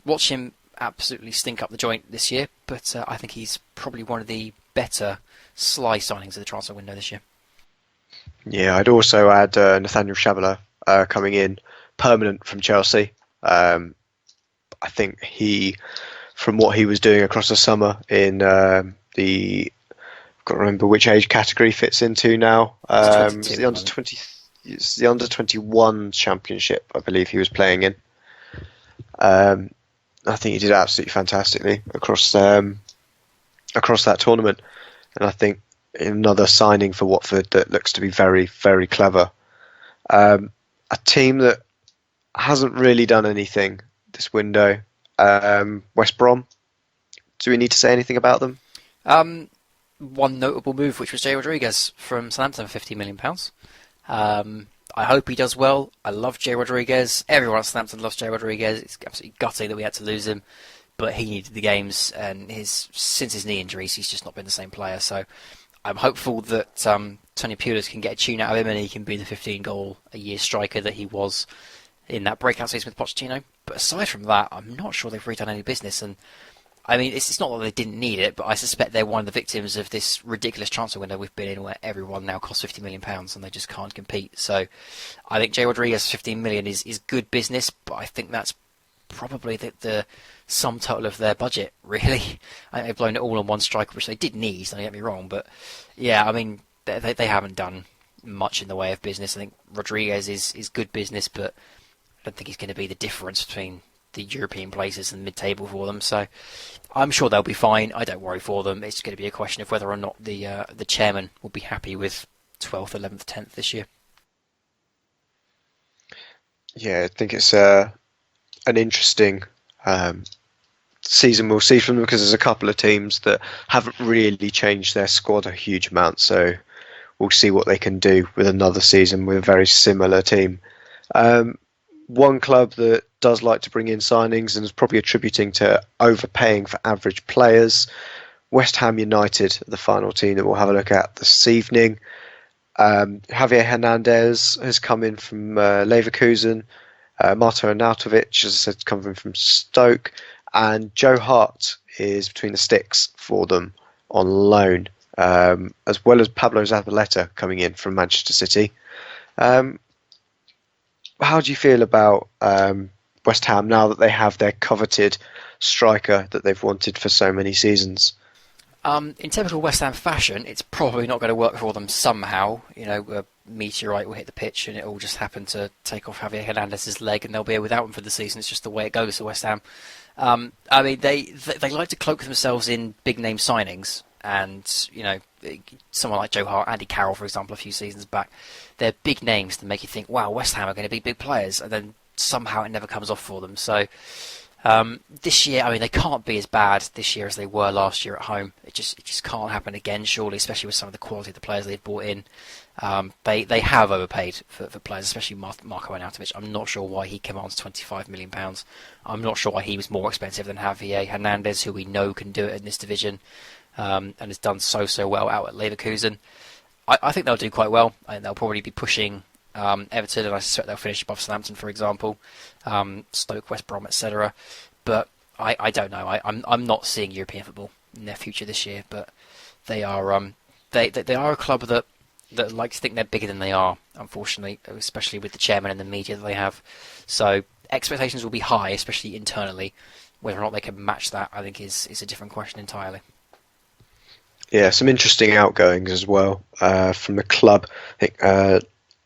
watch him absolutely stink up the joint this year, but I think he's probably one of the better sly signings of the transfer window this year. Yeah, I'd also add Nathaniel Chavela coming in permanent from Chelsea. I think from what he was doing across the summer in I've got to remember which age category fits into now. It's the under 20. It's the under 21 championship, I believe he was playing in. I think he did absolutely fantastically across that tournament, and I think another signing for Watford that looks to be very, very clever. A team that hasn't really done anything this window. West Brom. Do we need to say anything about them? One notable move, which was Jay Rodriguez from Southampton for £50 million. I hope he does well. I love Jay Rodriguez. Everyone at Southampton loves Jay Rodriguez. It's absolutely gutting that we had to lose him, but he needed the games, and since his knee injuries, he's just not been the same player. So I'm hopeful that Tony Pulis can get a tune out of him, and he can be the 15-goal-a-year striker that he was in that breakout season with Pochettino. But aside from that, I'm not sure they've really done any business. And I mean, it's not that they didn't need it, but I suspect they're one of the victims of this ridiculous transfer window we've been in, where everyone now costs £50 million and they just can't compete. So I think Jay Rodriguez 15 million is good business, but I think that's probably the sum total of their budget, really. I think they've blown it all on one striker, which they did need, don't get me wrong. But yeah, I mean, they haven't done much in the way of business. I think Rodriguez is good business, but I don't think he's going to be the difference between the European places and mid-table for them. So I'm sure they'll be fine. I don't worry for them. It's going to be a question of whether or not the chairman will be happy with 12th, 11th, 10th this year. Yeah, I think it's an interesting season we'll see from them, because there's a couple of teams that haven't really changed their squad a huge amount. So we'll see what they can do with another season with a very similar team. One club that does like to bring in signings and is probably attributing to overpaying for average players, West Ham United, the final team that we'll have a look at this evening. Javier Hernandez has come in from Leverkusen. Marto Arnautovic, as I said, coming from Stoke. And Joe Hart is between the sticks for them on loan, as well as Pablo Zabaleta coming in from Manchester City. How do you feel about West Ham now that they have their coveted striker that they've wanted for so many seasons? In typical West Ham fashion, it's probably not going to work for them somehow. You know, a meteorite will hit the pitch and it will just happen to take off Javier Hernandez's leg and they'll be without him for the season. It's just the way it goes to West Ham. I mean, they like to cloak themselves in big-name signings. And, you know, someone like Joe Hart, Andy Carroll, for example, a few seasons back, they're big names to make you think, wow, West Ham are going to be big players. And then somehow it never comes off for them. So this year, I mean, they can't be as bad this year as they were last year at home. It just can't happen again, surely, especially with some of the quality of the players they've brought in. They have overpaid for players, especially Marco Arnautovic. I'm not sure why he commands £25 million. I'm not sure why he was more expensive than Javier Hernandez, who we know can do it in this division. And has done so well out at Leverkusen. I think they'll do quite well. I think they'll probably be pushing Everton, and I suspect they'll finish above Southampton, for example, Stoke, West Brom, etc. But I don't know. I'm not seeing European football in their future this year. But they are they are a club that like to think they're bigger than they are, unfortunately, especially with the chairman and the media that they have. So expectations will be high, especially internally. Whether or not they can match that, I think, is a different question entirely. Yeah, some interesting outgoings as well from the club. I think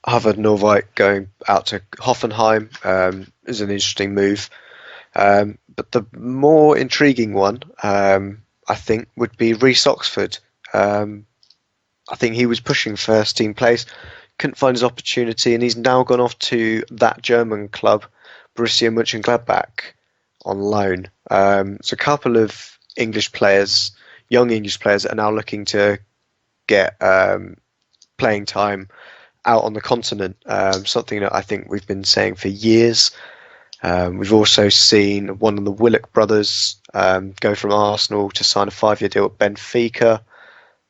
Harvard Norvite going out to Hoffenheim is an interesting move. But the more intriguing one, I think, would be Reece Oxford. I think he was pushing first team place, couldn't find his opportunity, and he's now gone off to that German club, Borussia Mönchengladbach, on loan. So a couple of English players, young English players, that are now looking to get playing time out on the continent, something that I think we've been saying for years. We've also seen one of the Willock brothers go from Arsenal to sign a 5-year deal at Benfica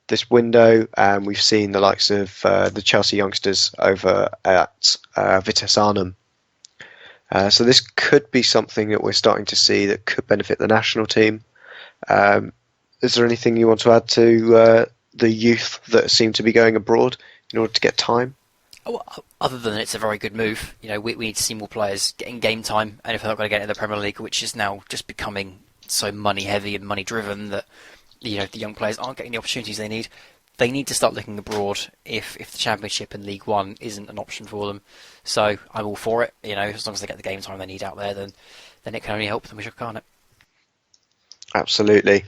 this window, and we've seen the likes of the Chelsea youngsters over at Vitesse Arnhem. So this could be something that we're starting to see that could benefit the national team. Is there anything you want to add to the youth that seem to be going abroad in order to get time? Other than it's a very good move, you know, we need to see more players getting game time, and if they're not going to get into the Premier League, which is now just becoming so money heavy and money driven that, you know, the young players aren't getting the opportunities they need to start looking abroad if the Championship and League One isn't an option for them. So I'm all for it. You know, as long as they get the game time they need out there, then it can only help them, can't it? Absolutely.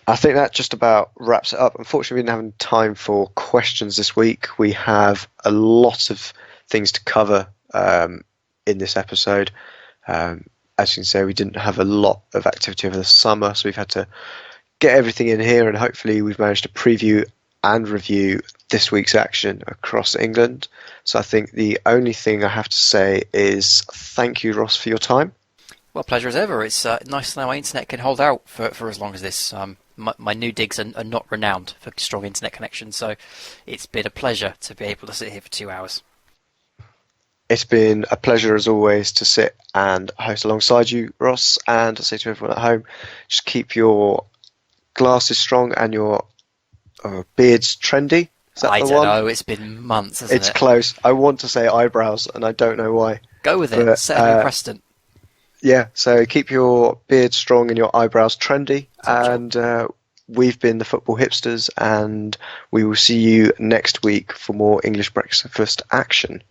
I think that just about wraps it up. Unfortunately, we didn't have time for questions this week. We have a lot of things to cover in this episode. As you can say, we didn't have a lot of activity over the summer, so we've had to get everything in here, and hopefully we've managed to preview and review this week's action across England. So I think the only thing I have to say is thank you, Ross, for your time. Well, pleasure as ever. It's nice to know my internet can hold out for as long as this. My new digs are not renowned for strong internet connections, so it's been a pleasure to be able to sit here for 2 hours. It's been a pleasure as always to sit and host alongside you, Ross, and to say to everyone at home, just keep your glasses strong and your beards trendy. Is that I the don't one? know. It's been months, hasn't It's it? close. I want to say eyebrows, and I don't know why. Go with it. But, Set a new precedent. Yeah, so keep your beard strong and your eyebrows trendy. Top job. And we've been the Football Hipsters, and we will see you next week for more English breakfast action.